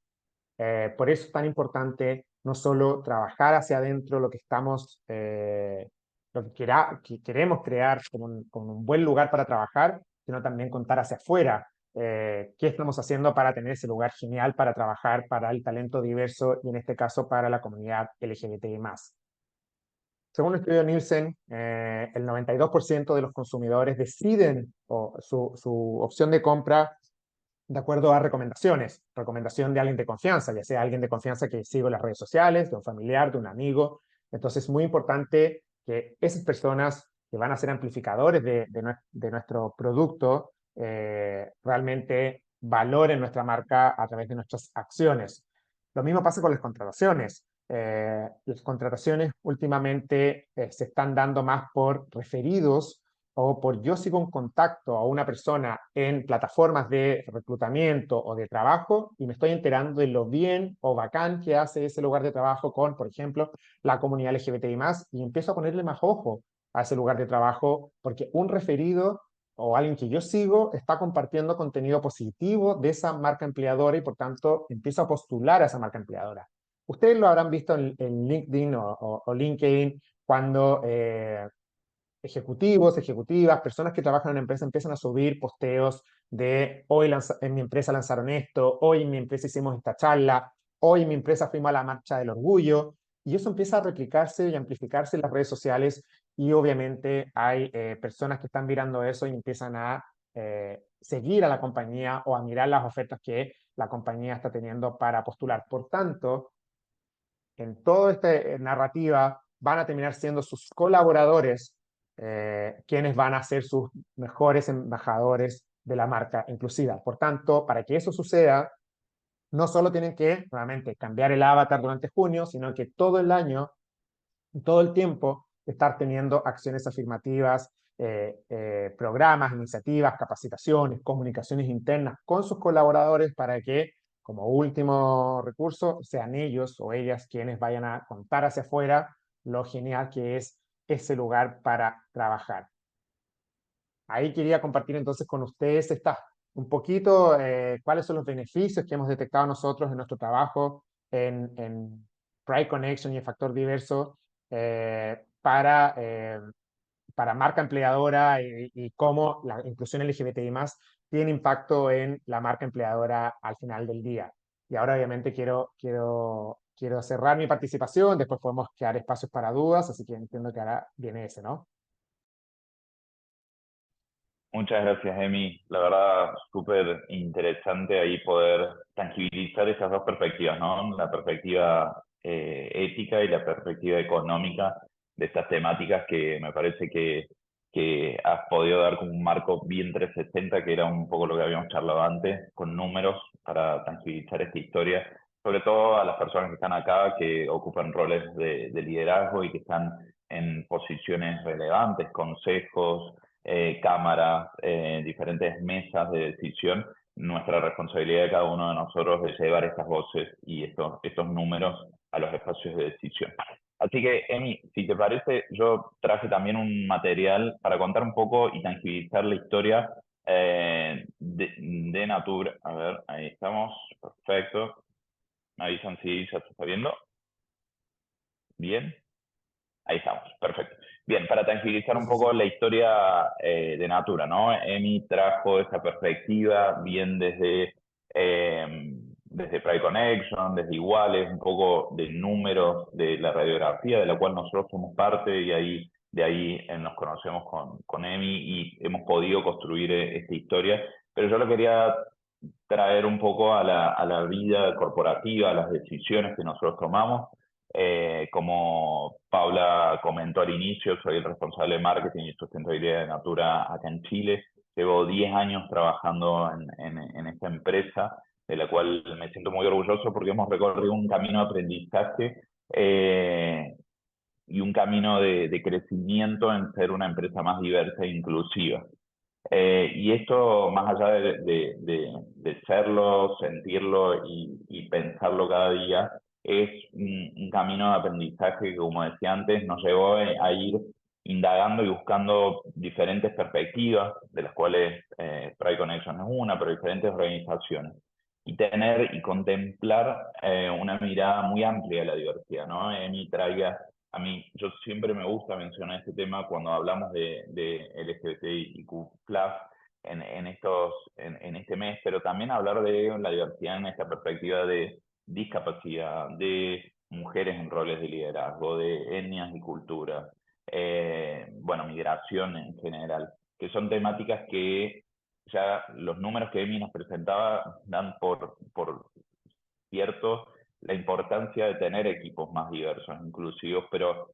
Por eso es tan importante no solo trabajar hacia adentro lo que estamos, que queremos crear como un buen lugar para trabajar, sino también contar hacia afuera qué estamos haciendo para tener ese lugar genial para trabajar para el talento diverso y en este caso para la comunidad LGBTI+. Según el estudio Nielsen, el 92% de los consumidores deciden su opción de compra de acuerdo a recomendación de alguien de confianza, ya sea alguien de confianza que sigo en las redes sociales, de un familiar, de un amigo. Entonces es muy importante que esas personas que van a ser amplificadores de nuestro producto realmente valoren nuestra marca a través de nuestras acciones. Lo mismo pasa con las contrataciones. Las contrataciones últimamente se están dando más por referidos o por yo sigo un contacto a una persona en plataformas de reclutamiento o de trabajo y me estoy enterando de lo bien o bacán que hace ese lugar de trabajo con, por ejemplo, la comunidad LGBTI+, y empiezo a ponerle más ojo a ese lugar de trabajo porque un referido o alguien que yo sigo está compartiendo contenido positivo de esa marca empleadora y por tanto empiezo a postular a esa marca empleadora. Ustedes lo habrán visto en LinkedIn o LinkedIn cuando ejecutivos, ejecutivas, personas que trabajan en una empresa empiezan a subir posteos de hoy en mi empresa lanzaron esto, hoy en mi empresa hicimos esta charla, hoy en mi empresa fuimos a la marcha del orgullo, y eso empieza a replicarse y amplificarse en las redes sociales y obviamente hay personas que están mirando eso y empiezan a seguir a la compañía o a mirar las ofertas que la compañía está teniendo para postular. Por tanto, en toda esta narrativa van a terminar siendo sus colaboradores quienes van a ser sus mejores embajadores de la marca inclusiva. Por tanto, para que eso suceda, no solo tienen que, nuevamente, cambiar el avatar durante junio, sino que todo el año, todo el tiempo, estar teniendo acciones afirmativas, programas, iniciativas, capacitaciones, comunicaciones internas con sus colaboradores para que, como último recurso, sean ellos o ellas quienes vayan a contar hacia afuera lo genial que es ese lugar para trabajar. Ahí quería compartir entonces con ustedes un poquito cuáles son los beneficios que hemos detectado nosotros en nuestro trabajo en Pride Connection y en Factor Diverso para marca empleadora y cómo la inclusión LGBTI+ tiene impacto en la marca empleadora al final del día. Y ahora obviamente quiero cerrar mi participación, después podemos crear espacios para dudas, así que entiendo que ahora viene ese, ¿no? Muchas gracias, Emi. La verdad, súper interesante ahí poder tangibilizar esas dos perspectivas, ¿no? La perspectiva ética y la perspectiva económica de estas temáticas que me parece que has podido dar como un marco bien 360, que era un poco lo que habíamos charlado antes, con números para tangibilizar esta historia, sobre todo a las personas que están acá, que ocupan roles de liderazgo y que están en posiciones relevantes, consejos, cámaras, diferentes mesas de decisión. Nuestra responsabilidad de cada uno de nosotros es llevar estas voces y estos números a los espacios de decisión. Así que, Emi, si te parece, yo traje también un material para contar un poco y tangibilizar la historia de Natura. A ver, ahí estamos, perfecto. Me avisan si ya se está viendo. Bien. Ahí estamos, perfecto. Bien, para tangibilizar un poco la historia de Natura, ¿no? Emi trajo esa perspectiva bien desde Pride Connection, desde Iguales, un poco de números de la radiografía de la cual nosotros somos parte y de ahí nos conocemos con Emi y hemos podido construir esta historia. Pero yo lo quería traer un poco a la vida corporativa, a las decisiones que nosotros tomamos. Como Paula comentó al inicio, soy el responsable de marketing y sustentabilidad de Natura acá en Chile. Llevo 10 años trabajando en esta empresa, de la cual me siento muy orgulloso porque hemos recorrido un camino de aprendizaje y un camino de crecimiento en ser una empresa más diversa e inclusiva. Y esto, más allá de serlo, sentirlo y pensarlo cada día, es un camino de aprendizaje que, como decía antes, nos llevó a ir indagando y buscando diferentes perspectivas, de las cuales Pride Connection es una, pero diferentes organizaciones, y tener y contemplar una mirada muy amplia de la diversidad, ¿no? Emi traía a mí, yo siempre me gusta mencionar este tema cuando hablamos de LGBTIQ+, en este mes, pero también hablar de la diversidad en esta perspectiva de discapacidad, de mujeres en roles de liderazgo, de etnias y culturas, bueno, migración en general, que son temáticas que ya los números que Emi nos presentaba dan por cierto la importancia de tener equipos más diversos, inclusivos, pero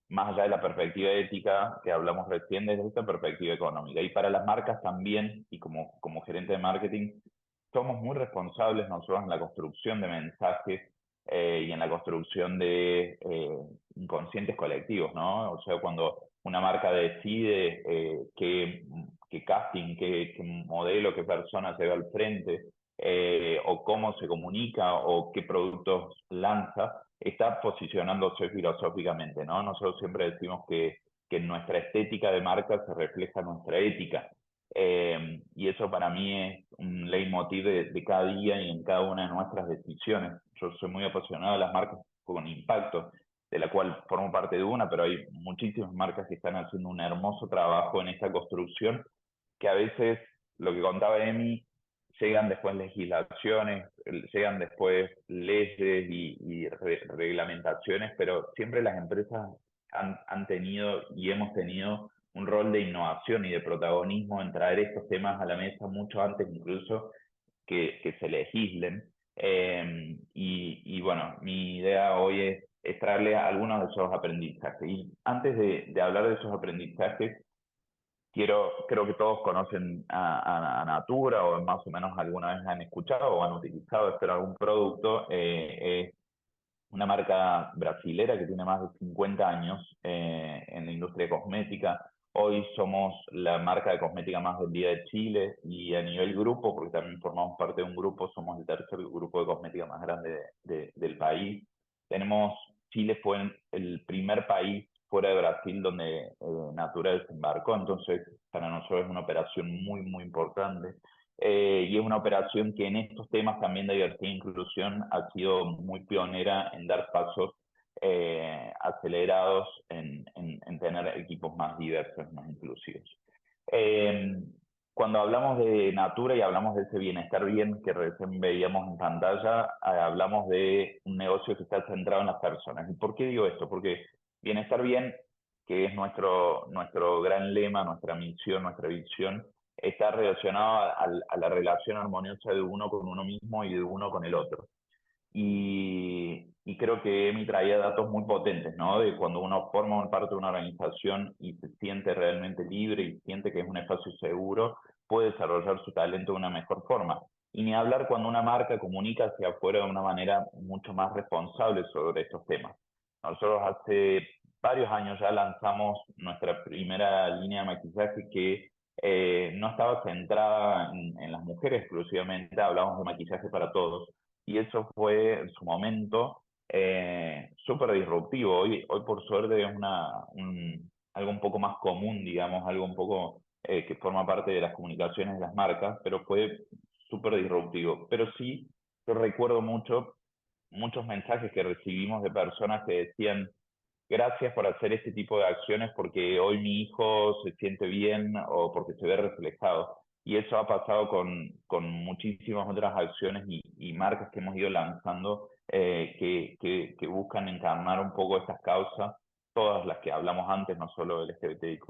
más allá de la perspectiva ética que hablamos recién, desde esta perspectiva económica. Y para las marcas también, y como gerente de marketing, somos muy responsables nosotros en la construcción de mensajes y en la construcción de inconscientes colectivos, ¿no? O sea, cuando una marca decide qué casting, qué modelo, qué persona se ve al frente, o cómo se comunica o qué productos lanza, está posicionándose filosóficamente, ¿no? Nosotros siempre decimos que en nuestra estética de marca se refleja nuestra ética. Y eso para mí es un leitmotiv de cada día y en cada una de nuestras decisiones. Yo soy muy apasionado de las marcas con impacto, de la cual formo parte de una, pero hay muchísimas marcas que están haciendo un hermoso trabajo en esta construcción, que a veces, lo que contaba Emi, llegan después legislaciones, llegan después leyes y reglamentaciones, pero siempre las empresas han tenido y hemos tenido un rol de innovación y de protagonismo en traer estos temas a la mesa mucho antes incluso que se legislen. Y bueno, mi idea hoy es traerle algunos de esos aprendizajes. Y antes de hablar de esos aprendizajes, creo que todos conocen a Natura o más o menos alguna vez han escuchado o han utilizado, espero, algún producto. Es una marca brasilera que tiene más de 50 años en la industria cosmética. Hoy somos la marca de cosmética más vendida de Chile y a nivel grupo, porque también formamos parte de un grupo, somos el tercer grupo de cosmética más grande del país. Chile fue el primer país fuera de Brasil donde Natura desembarcó, entonces para nosotros es una operación muy, muy importante. Y es una operación que en estos temas también de diversidad e inclusión ha sido muy pionera en dar pasos acelerados en tener equipos más diversos, más inclusivos. Eh, Cuando hablamos de Natura y hablamos de ese bienestar bien que recién veíamos en pantalla, hablamos de un negocio que está centrado en las personas. ¿Y por qué digo esto? Porque bienestar bien, que es nuestro gran lema, nuestra misión, nuestra visión, está relacionado a la relación armoniosa de uno con uno mismo y de uno con el otro. Y creo que Emi traía datos muy potentes, ¿no? De cuando uno forma parte de una organización y se siente realmente libre y siente que es un espacio seguro, puede desarrollar su talento de una mejor forma. Y ni hablar cuando una marca comunica hacia afuera de una manera mucho más responsable sobre estos temas. Nosotros hace varios años ya lanzamos nuestra primera línea de maquillaje que no estaba centrada en las mujeres exclusivamente, hablamos de maquillaje para todos y eso fue en su momento súper disruptivo. Hoy por suerte es algo un poco más común, digamos, algo un poco que forma parte de las comunicaciones de las marcas, pero fue súper disruptivo. Pero sí, yo recuerdo muchos mensajes que recibimos de personas que decían, gracias por hacer este tipo de acciones porque hoy mi hijo se siente bien o porque se ve reflejado. Y eso ha pasado con muchísimas otras acciones y marcas que hemos ido lanzando que buscan encarnar un poco estas causas, todas las que hablamos antes, no solo el LGBTIQ+,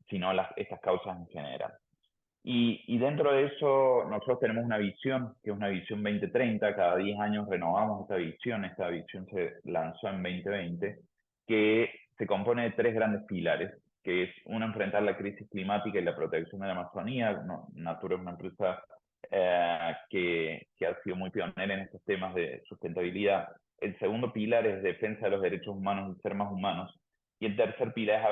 sino estas causas en general. Y dentro de eso nosotros tenemos una visión, que es una visión 2030, cada 10 años renovamos esta visión se lanzó en 2020, que se compone de tres grandes pilares, que es uno, enfrentar la crisis climática y la protección de la Amazonía. Natura es una empresa que ha sido muy pionera en estos temas de sustentabilidad el segundo pilar es defensa de los derechos humanos y ser más humanos, y el tercer pilar es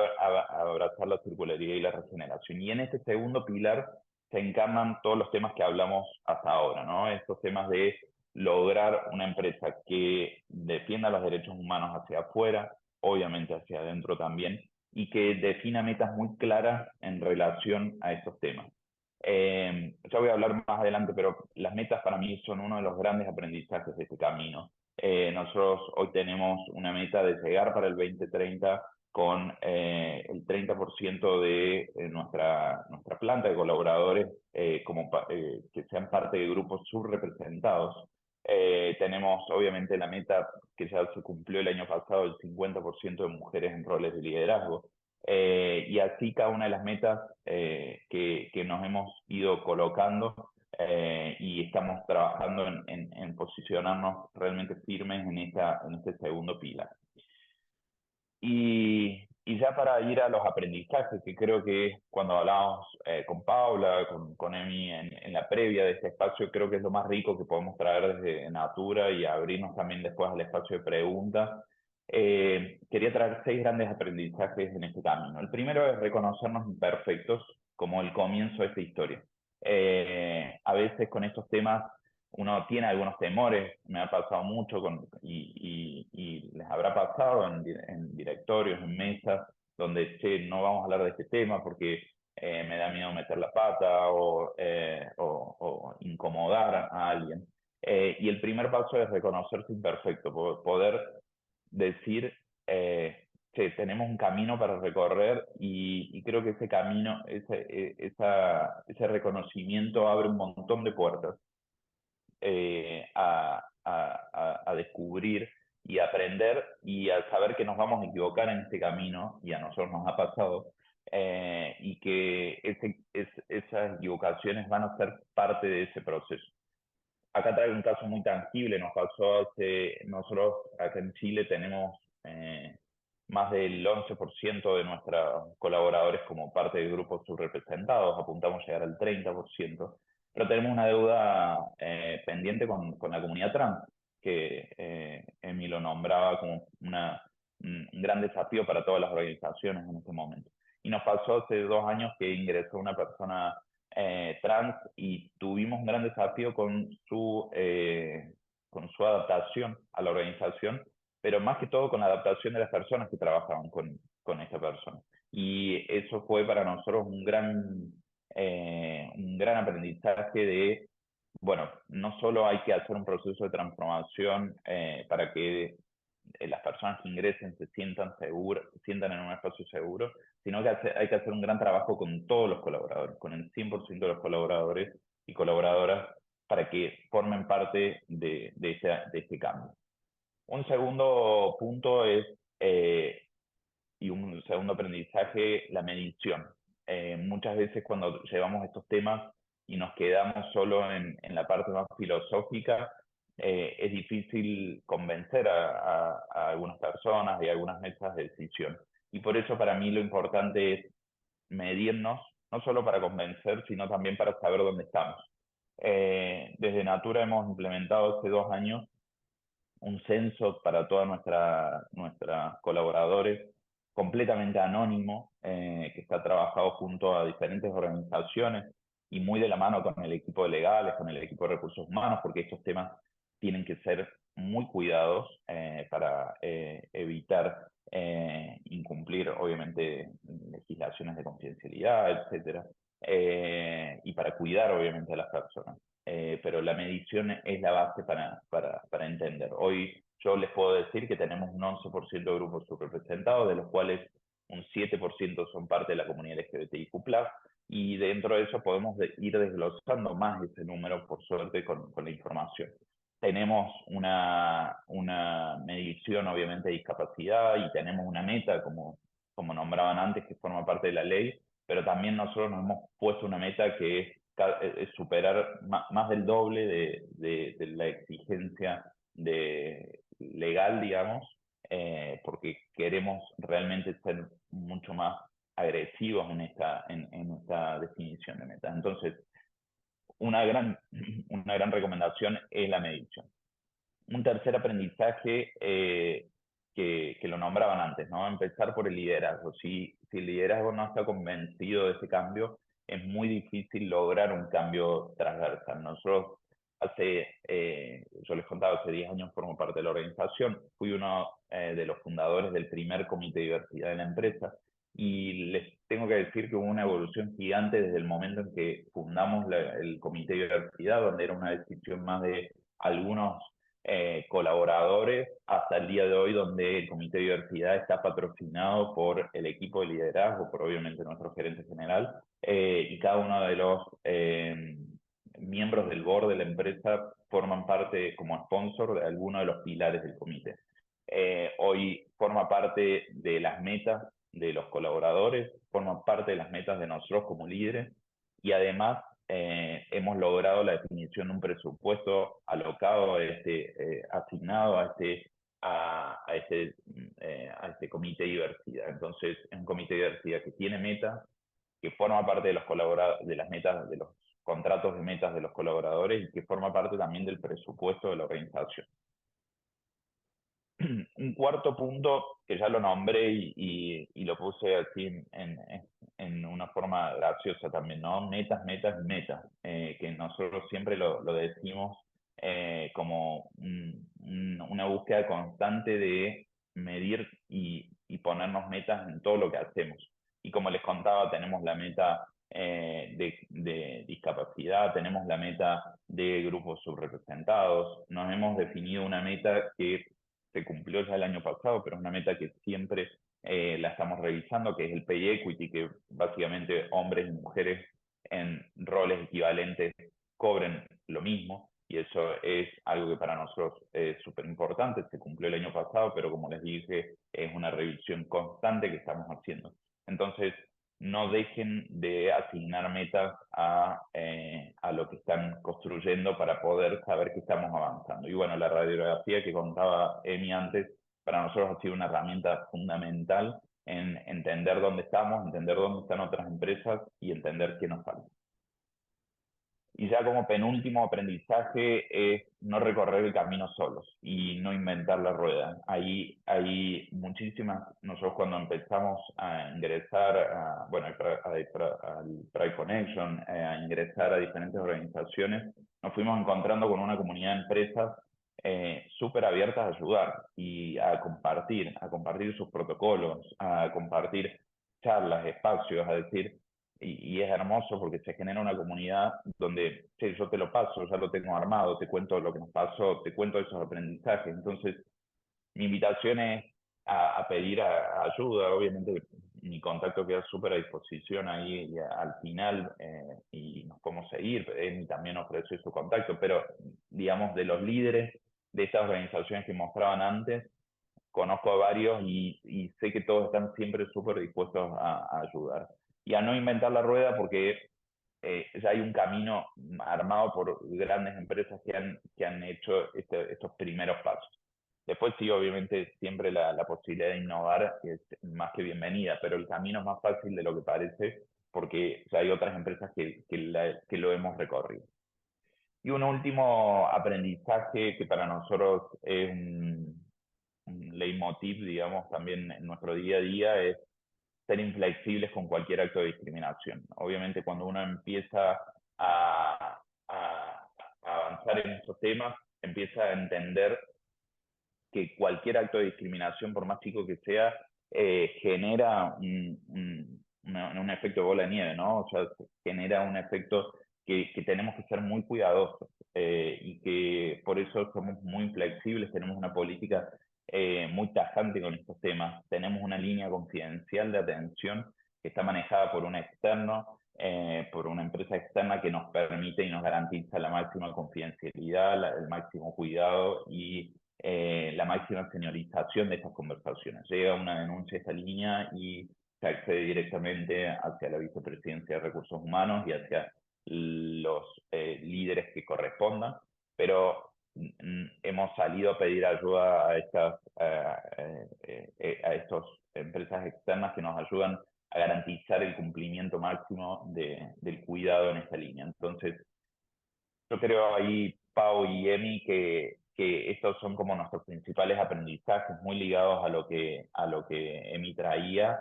abrazar la circularidad y la regeneración. Y en este segundo pilar se encarnan todos los temas que hablamos hasta ahora, ¿no? Estos temas de lograr una empresa que defienda los derechos humanos hacia afuera, obviamente hacia adentro también, y que defina metas muy claras en relación a estos temas. Ya voy a hablar más adelante, pero las metas para mí son uno de los grandes aprendizajes de este camino. Nosotros hoy tenemos una meta de llegar para el 2030 con el 30% de nuestra planta de colaboradores que sean parte de grupos subrepresentados. Tenemos obviamente la meta que ya se cumplió el año pasado, el 50% de mujeres en roles de liderazgo. Y así cada una de las metas que nos hemos ido colocando y estamos trabajando en posicionarnos realmente firmes en este segundo pilar. Y ya para ir a los aprendizajes, que creo que cuando hablábamos con Paula, con Emi en la previa de este espacio, creo que es lo más rico que podemos traer desde Natura y abrirnos también después al espacio de preguntas. Quería traer 6 grandes aprendizajes en este camino. El primero es reconocernos imperfectos como el comienzo de esta historia. A veces con estos temas uno tiene algunos temores, me ha pasado mucho y les habrá pasado en directorios, en mesas, donde che, no vamos a hablar de este tema porque me da miedo meter la pata o incomodar a alguien. Y el primer paso es reconocerse imperfecto, poder decir, che, tenemos un camino para recorrer y creo que ese camino, ese reconocimiento abre un montón de puertas a descubrir y aprender y a saber que nos vamos a equivocar en este camino, y a nosotros nos ha pasado, y que esas equivocaciones van a ser parte de ese proceso. Acá traigo un caso muy tangible, nos pasó nosotros acá en Chile tenemos más del 11% de nuestros colaboradores como parte de grupos subrepresentados, apuntamos a llegar al 30%, pero tenemos una deuda pendiente con la comunidad trans, que Emi lo nombraba como un gran desafío para todas las organizaciones en este momento. Y nos pasó hace 2 años que ingresó una persona trans y tuvimos un gran desafío con su adaptación a la organización, pero más que todo con la adaptación de las personas que trabajaban con esta persona. Y eso fue para nosotros un gran aprendizaje de, bueno, no solo hay que hacer un proceso de transformación para que las personas que ingresen se sientan seguras, se sientan en un espacio seguro, sino que hay que hacer un gran trabajo con todos los colaboradores, con el 100% de los colaboradores y colaboradoras, para que formen parte de este cambio. Un segundo punto y un segundo aprendizaje, la medición. Muchas veces cuando llevamos estos temas y nos quedamos solo en la parte más filosófica, es difícil convencer a algunas personas y a algunas mesas de decisión. Y por eso para mí lo importante es medirnos, no solo para convencer, sino también para saber dónde estamos. Desde Natura hemos implementado hace 2 años un censo para todos nuestros colaboradores, completamente anónimo, que está trabajado junto a diferentes organizaciones y muy de la mano con el equipo de legales, con el equipo de recursos humanos, porque estos temas tienen que ser muy cuidados para evitar incumplir, obviamente, legislaciones de confidencialidad, etcétera, y para cuidar, obviamente, a las personas. Pero la medición es la base para entender. Hoy yo les puedo decir que tenemos un 11% de grupos subrepresentados, de los cuales un 7% son parte de la comunidad LGBTIQ+, y dentro de eso podemos ir desglosando más ese número, por suerte, con la información. Tenemos una medición, obviamente, de discapacidad, y tenemos una meta, como nombraban antes, que forma parte de la ley, pero también nosotros nos hemos puesto una meta que es superar más del doble de la exigencia legal, digamos, porque queremos realmente ser mucho más agresivos en esta definición de metas. Entonces, una gran recomendación es la medición. un tercer aprendizaje que lo nombraban antes, ¿no? Empezar por el liderazgo. Si el liderazgo no está convencido de ese cambio, es muy difícil lograr un cambio transversal. Nosotros yo les contaba, hace 10 años formo parte de la organización, fui uno de los fundadores del primer comité de diversidad de la empresa, y les tengo que decir que hubo una evolución gigante desde el momento en que fundamos el comité de diversidad, donde era una decisión más de algunos colaboradores, hasta el día de hoy, donde el comité de diversidad está patrocinado por el equipo de liderazgo, por obviamente nuestro gerente general, y cada uno de los miembros del board de la empresa forman parte como sponsor de alguno de los pilares del comité. Hoy forma parte de las metas de los colaboradores, forma parte de las metas de nosotros como líderes, y además hemos logrado la definición de un presupuesto alocado, asignado a este comité de diversidad. Entonces, es un comité de diversidad que tiene metas, que forma parte de de las metas, de los contratos de metas de los colaboradores, y que forma parte también del presupuesto de la organización. Un cuarto punto que ya lo nombré y lo puse así en una forma graciosa también, ¿no? Metas, metas, metas, que nosotros siempre lo decimos como una búsqueda constante de medir y ponernos metas en todo lo que hacemos. Y como les contaba, tenemos la meta de discapacidad, tenemos la meta de grupos subrepresentados, nos hemos definido una meta que se cumplió ya el año pasado, pero es una meta que siempre la estamos revisando, que es el Pay Equity, que básicamente hombres y mujeres en roles equivalentes cobren lo mismo, y eso es algo que para nosotros es súper importante. Se cumplió el año pasado, pero como les dije, es una revisión constante que estamos haciendo. Entonces, no dejen de asignar metas a lo que están construyendo para poder saber que estamos avanzando. Y bueno, la radiografía que contaba Emi antes, para nosotros ha sido una herramienta fundamental en entender dónde estamos, entender dónde están otras empresas y entender qué nos falta. Y ya como penúltimo aprendizaje es no recorrer el camino solos y no inventar la rueda. Hay muchísimas, nosotros cuando empezamos a ingresar bueno, al Pride Connection, a ingresar a diferentes organizaciones, nos fuimos encontrando con una comunidad de empresas súper abiertas a ayudar y a compartir sus protocolos, a compartir charlas, espacios, a decir, y es hermoso porque se genera una comunidad donde, che, yo te lo paso, ya lo tengo armado, te cuento lo que nos pasó, te cuento esos aprendizajes. Entonces, mi invitación es a pedir ayuda. Obviamente, mi contacto queda súper a disposición ahí y al final, y nos podemos seguir. Emi también ofreció su contacto, pero digamos, de los líderes de estas organizaciones que mostraban antes, conozco a varios y sé que todos están siempre súper dispuestos a ayudar. Y a no inventar la rueda, porque ya hay un camino armado por grandes empresas que han hecho estos primeros pasos. Después sí, obviamente, siempre la posibilidad de innovar es más que bienvenida, pero el camino es más fácil de lo que parece, porque ya hay otras empresas que lo hemos recorrido. Y un último aprendizaje que para nosotros es un leitmotiv, digamos, también en nuestro día a día, es ser inflexibles con cualquier acto de discriminación. Obviamente, cuando uno empieza a avanzar en estos temas, empieza a entender que cualquier acto de discriminación, por más chico que sea, genera un efecto de bola de nieve, ¿no? O sea, genera un efecto que tenemos que ser muy cuidadosos, y que por eso somos muy flexibles, tenemos una política muy tajante con estos temas, tenemos una línea confidencial de atención que está manejada por un externo, por una empresa externa que nos permite y nos garantiza la máxima confidencialidad, el máximo cuidado y la máxima señorización de estas conversaciones. Llega una denuncia a esta línea y se accede directamente hacia la Vicepresidencia de Recursos Humanos y hacia los líderes que correspondan, pero hemos salido a pedir ayuda a estas empresas externas que nos ayudan a garantizar el cumplimiento máximo del cuidado en esta línea. Entonces, yo creo ahí Pau y Emi, que estos son como nuestros principales aprendizajes, muy ligados a lo que Emi traía,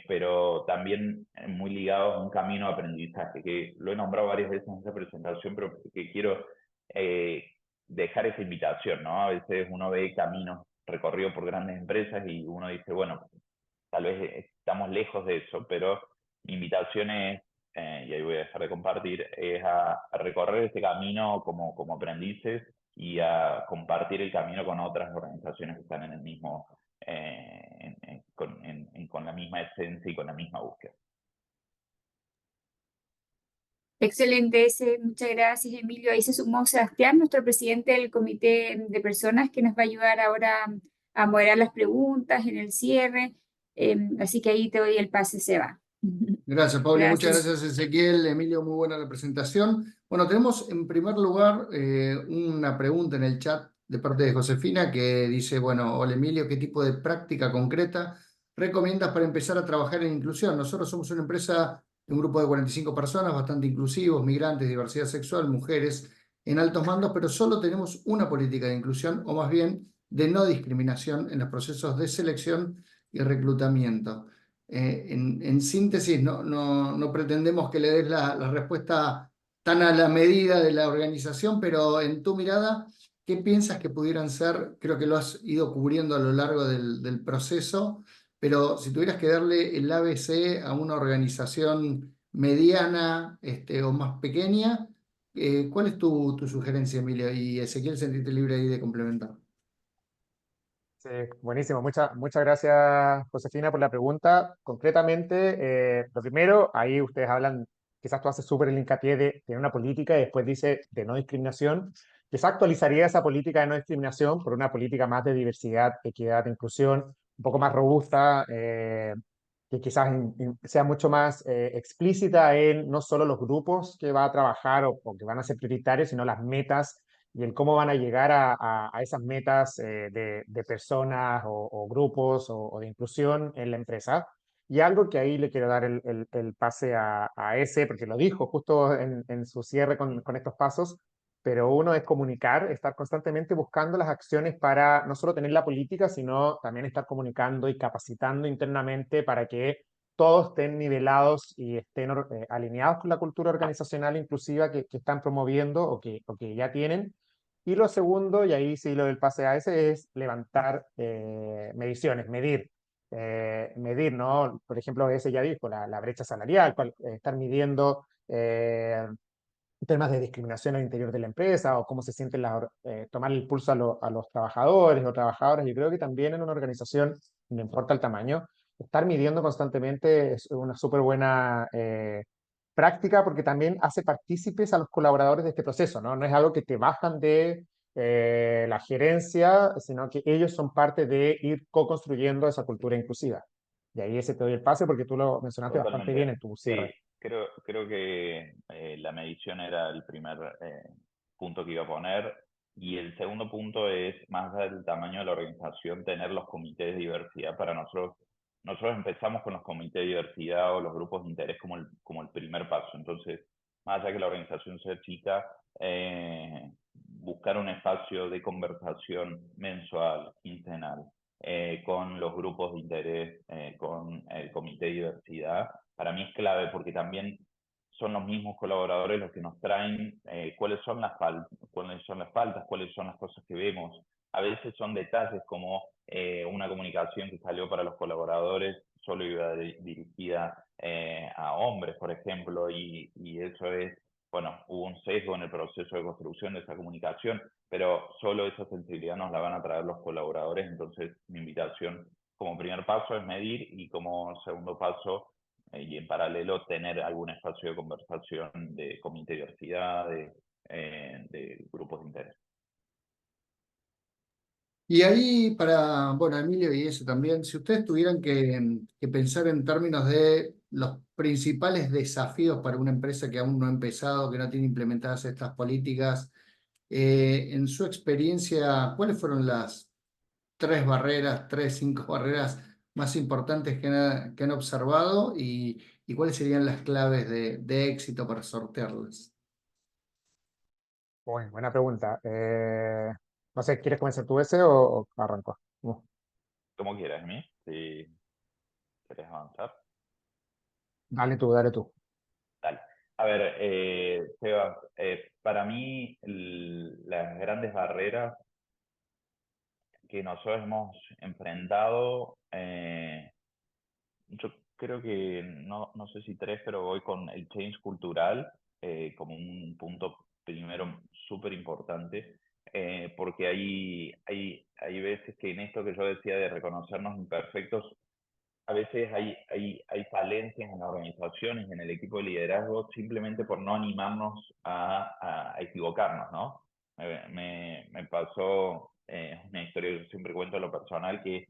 pero también muy ligados a un camino de aprendizaje, que lo he nombrado varias veces en esta presentación, pero que quiero dejar esa invitación, ¿no? A veces uno ve caminos recorridos por grandes empresas y uno dice, bueno, tal vez estamos lejos de eso, pero mi invitación es, y ahí voy a dejar de compartir, es a recorrer este camino como aprendices y a compartir el camino con otras organizaciones que están en el mismo, con la misma esencia y con la misma búsqueda. Excelente ese, muchas gracias Emilio. Ahí se sumó Sebastián, nuestro presidente del comité de personas, que nos va a ayudar ahora a moderar las preguntas en el cierre. Así que ahí te doy el pase, Seba. Gracias, Pablo. Muchas Gracias. gracias, Ezequiel. Emilio, muy buena la presentación. Bueno, tenemos en primer lugar una pregunta en el chat de parte de Josefina que dice, bueno, hola Emilio, ¿qué tipo de práctica concreta recomiendas para empezar a trabajar en inclusión? Nosotros somos una empresa de un grupo de 45 personas, bastante inclusivos, migrantes, diversidad sexual, mujeres en altos mandos, pero solo tenemos una política de inclusión, o más bien de no discriminación en los procesos de selección y reclutamiento. En síntesis, no pretendemos que le des la respuesta tan a la medida de la organización, pero en tu mirada, ¿qué piensas que pudieran ser? Creo que lo has ido cubriendo a lo largo del proceso, pero si tuvieras que darle el ABC a una organización mediana o más pequeña, ¿cuál es tu sugerencia, Emilio? Y Ezequiel, sentite libre ahí de complementar. Sí, buenísimo. Muchas gracias, Josefina, por la pregunta. Concretamente, lo primero, ahí ustedes hablan, quizás tú haces súper el hincapié de tener una política y después dice de no discriminación. Quizás actualizaría esa política de no discriminación por una política más de diversidad, equidad, inclusión, un poco más robusta, que quizás sea mucho más explícita en no solo los grupos que va a trabajar o que van a ser prioritarios, sino las metas y el cómo van a llegar a esas metas de personas o grupos o de inclusión en la empresa. Y algo que ahí le quiero dar el pase a ese, porque lo dijo justo en su cierre con estos pasos, pero uno es comunicar, estar constantemente buscando las acciones para no solo tener la política, sino también estar comunicando y capacitando internamente para que todos estén nivelados y estén alineados con la cultura organizacional inclusiva que están promoviendo o que ya tienen. Y lo segundo, y ahí sí lo del pase a ese, es levantar mediciones, medir, ¿no? Por ejemplo, ese ya dijo, la brecha salarial, estar midiendo temas de discriminación al interior de la empresa o cómo se sienten tomar el pulso a los trabajadores o trabajadoras. Yo creo que también en una organización, no importa el tamaño, estar midiendo constantemente es una súper buena práctica porque también hace partícipes a los colaboradores de este proceso, ¿no? No es algo que te bajan de la gerencia, sino que ellos son parte de ir co-construyendo esa cultura inclusiva. Y ahí ese te doy el pase porque tú lo mencionaste bastante bien Totalmente. en tu Sí, cierre. creo que la medición era el primer punto que iba a poner. Y el segundo punto es, más allá del tamaño de la organización, tener los comités de diversidad para nosotros. Nosotros empezamos con los comités de diversidad o los grupos de interés como el primer paso. Entonces, más allá que la organización sea chica, buscar un espacio de conversación mensual, quincenal, con los grupos de interés, con el comité de diversidad, para mí es clave porque también son los mismos colaboradores los que nos traen cuáles son las faltas, cuáles son las cosas que vemos. A veces son detalles como una comunicación que salió para los colaboradores solo iba dirigida a hombres, por ejemplo, y eso es, bueno, hubo un sesgo en el proceso de construcción de esa comunicación, pero solo esa sensibilidad nos la van a traer los colaboradores. Entonces, mi invitación como primer paso es medir y como segundo paso, y en paralelo, tener algún espacio de conversación de comité de diversidad, de grupos de interés. Y ahí bueno, Emilio y eso también, si ustedes tuvieran que pensar en términos de los principales desafíos para una empresa que aún no ha empezado, que no tiene implementadas estas políticas, en su experiencia, ¿cuáles fueron las cinco barreras más importantes que han observado y cuáles serían las claves de éxito para sortearlas? Buena pregunta. No sé, ¿quieres comenzar tú ese o arranco? Como quieras, Emi, si quieres avanzar. Dale tú. Dale. A ver, Sebas, para mí las grandes barreras que nosotros hemos enfrentado, yo creo que no sé si tres, pero voy con el change cultural como un punto primero súper importante, porque hay veces que en esto que yo decía de reconocernos imperfectos, a veces hay falencias en las organizaciones, en el equipo de liderazgo, simplemente por no animarnos a equivocarnos, ¿no? Me pasó una historia que yo siempre cuento en lo personal, que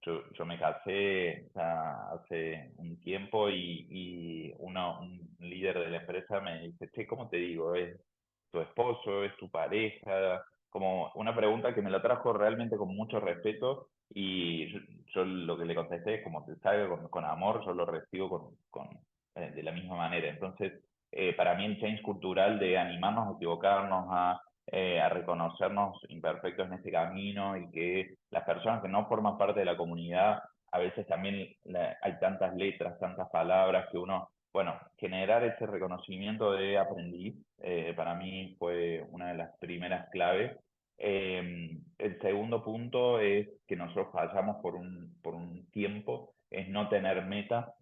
yo me casé hace un tiempo y un líder de la empresa me dice, che, ¿cómo te digo? ¿Es tu esposo? ¿Es tu pareja? Como una pregunta que me la trajo realmente con mucho respeto y yo lo que le contesté es como te salga con amor, yo lo recibo de la misma manera. Entonces, para mí el change cultural de animarnos a equivocarnos, a reconocernos imperfectos en este camino y que las personas que no forman parte de la comunidad, a veces también hay tantas letras, tantas palabras que uno, bueno, generar ese reconocimiento de aprendiz, para mí fue una de las primeras claves. El segundo punto es que nosotros fallamos por un tiempo, es no tener meta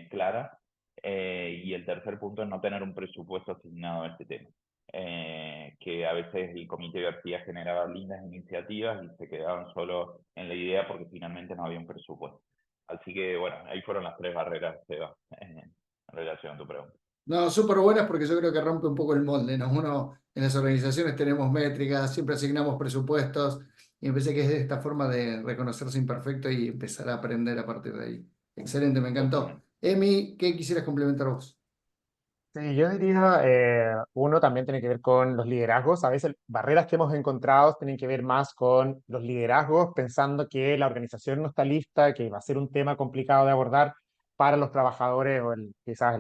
clara. Y el tercer punto es no tener un presupuesto asignado a este tema. Que a veces el comité de diversidad generaba lindas iniciativas y se quedaban solo en la idea porque finalmente no había un presupuesto. Así que bueno, ahí fueron las tres barreras, Seba, en relación a tu pregunta. No, súper buenas porque yo creo que rompe un poco el molde, ¿no? Uno en las organizaciones tenemos métricas, siempre asignamos presupuestos y me parece que es de esta forma de reconocerse imperfecto y empezar a aprender a partir de ahí. Excelente, me encantó. Totalmente. Emi, ¿qué quisieras complementar vos? Sí, yo diría, uno también tiene que ver con los liderazgos. A veces barreras que hemos encontrado tienen que ver más con los liderazgos, pensando que la organización no está lista, que va a ser un tema complicado de abordar para los trabajadores o quizás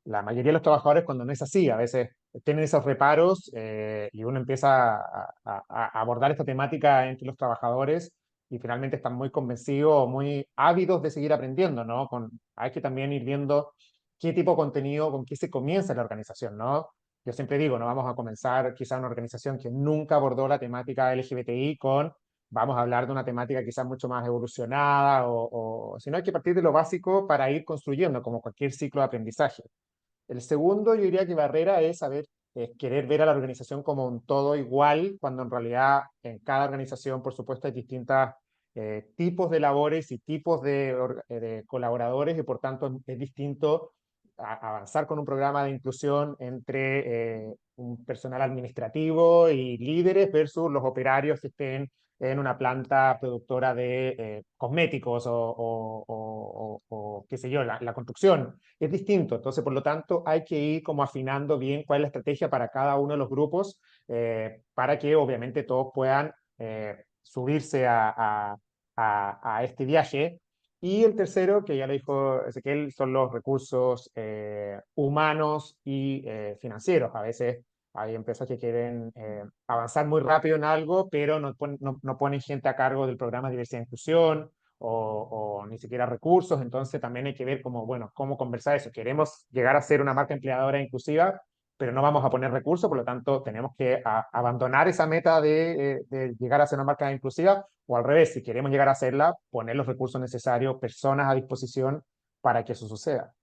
la mayoría de los trabajadores cuando no es así. A veces tienen esos reparos y uno empieza a abordar esta temática entre los trabajadores y finalmente están muy convencidos o muy ávidos de seguir aprendiendo, ¿no? Hay que también ir viendo qué tipo de contenido, con qué se comienza la organización, ¿no? Yo siempre digo, no vamos a comenzar quizá una organización que nunca abordó la temática LGBTI vamos a hablar de una temática quizás mucho más evolucionada, sino hay que partir de lo básico para ir construyendo, como cualquier ciclo de aprendizaje. El segundo, yo diría que barrera es querer ver a la organización como un todo igual, cuando en realidad en cada organización, por supuesto, hay distintos tipos de labores y tipos de colaboradores y por tanto es distinto avanzar con un programa de inclusión entre un personal administrativo y líderes versus los operarios que estén en una planta productora de cosméticos o qué sé yo, la construcción. Es distinto, entonces por lo tanto hay que ir como afinando bien cuál es la estrategia para cada uno de los grupos para que obviamente todos puedan subirse a este viaje. Y el tercero, que ya lo dijo Ezequiel, son los recursos humanos y financieros. A veces hay empresas que quieren avanzar muy rápido en algo, pero no ponen gente a cargo del programa de diversidad e inclusión o ni siquiera recursos. Entonces también hay que ver cómo, bueno, cómo conversar eso. Queremos llegar a ser una marca empleadora inclusiva, pero no vamos a poner recursos, por lo tanto tenemos que abandonar esa meta de llegar a ser una marca inclusiva, o al revés, si queremos llegar a hacerla, poner los recursos necesarios, personas a disposición para que eso suceda.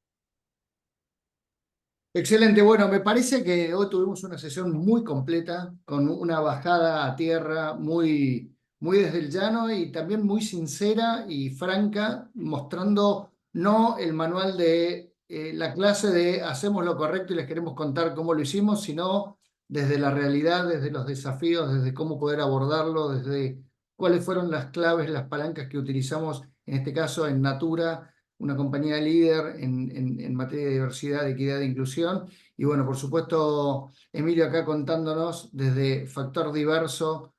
Excelente, bueno, me parece que hoy tuvimos una sesión muy completa, con una bajada a tierra muy desde el llano y también muy sincera y franca, mostrando no el manual de la clase de hacemos lo correcto y les queremos contar cómo lo hicimos, sino desde la realidad, desde los desafíos, desde cómo poder abordarlo, desde cuáles fueron las claves, las palancas que utilizamos, en este caso en Natura, una compañía líder en materia de diversidad, equidad e inclusión. Y bueno, por supuesto, Emilio acá contándonos desde Factor Diverso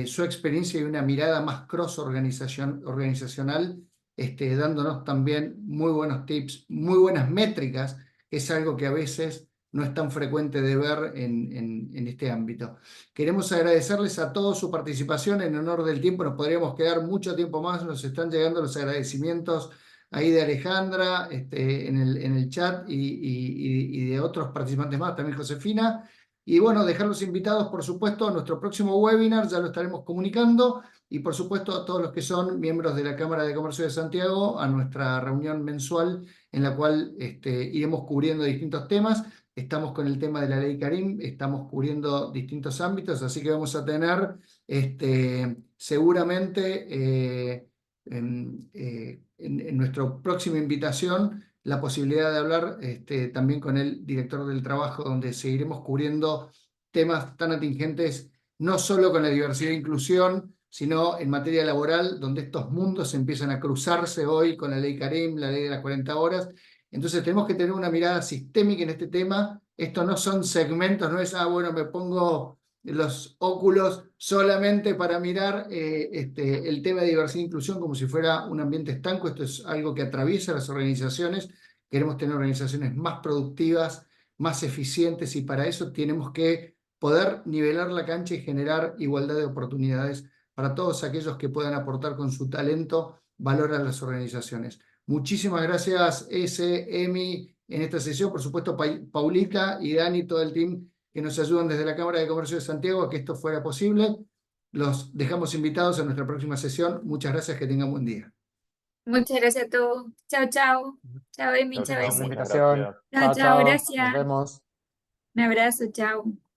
su experiencia y una mirada más organizacional, dándonos también muy buenos tips, muy buenas métricas, que es algo que a veces no es tan frecuente de ver en este ámbito. Queremos agradecerles a todos su participación. En honor del tiempo nos podríamos quedar mucho tiempo más, nos están llegando los agradecimientos ahí de Alejandra en el chat y de otros participantes más, también Josefina. Y bueno, dejarlos invitados, por supuesto, a nuestro próximo webinar, ya lo estaremos comunicando, y por supuesto a todos los que son miembros de la Cámara de Comercio de Santiago, a nuestra reunión mensual en la cual iremos cubriendo distintos temas. Estamos con el tema de la ley Karim, estamos cubriendo distintos ámbitos, así que vamos a tener seguramente en nuestra próxima invitación la posibilidad de hablar también con el director del trabajo, donde seguiremos cubriendo temas tan atingentes, no solo con la diversidad e inclusión, sino en materia laboral, donde estos mundos empiezan a cruzarse hoy con la ley Karim, la ley de las 40 horas. Entonces tenemos que tener una mirada sistémica en este tema. Esto no son segmentos, no es, bueno, me pongo los óculos solamente para mirar el tema de diversidad e inclusión como si fuera un ambiente estanco. Esto es algo que atraviesa las organizaciones. Queremos tener organizaciones más productivas, más eficientes, y para eso tenemos que poder nivelar la cancha y generar igualdad de oportunidades para todos aquellos que puedan aportar con su talento valor a las organizaciones. Muchísimas gracias, Emi, en esta sesión. Por supuesto, Paulita y Dani, todo el team que nos ayudan desde la Cámara de Comercio de Santiago a que esto fuera posible. Los dejamos invitados a nuestra próxima sesión. Muchas gracias, que tengan buen día. Muchas gracias a todos. Chao, chao. Chao, Emi, Chao, chao, chao, por la Ese. Muchas invitación. gracias. Chao, Chao, chao, chao. Nos gracias. vemos. Un abrazo, chao.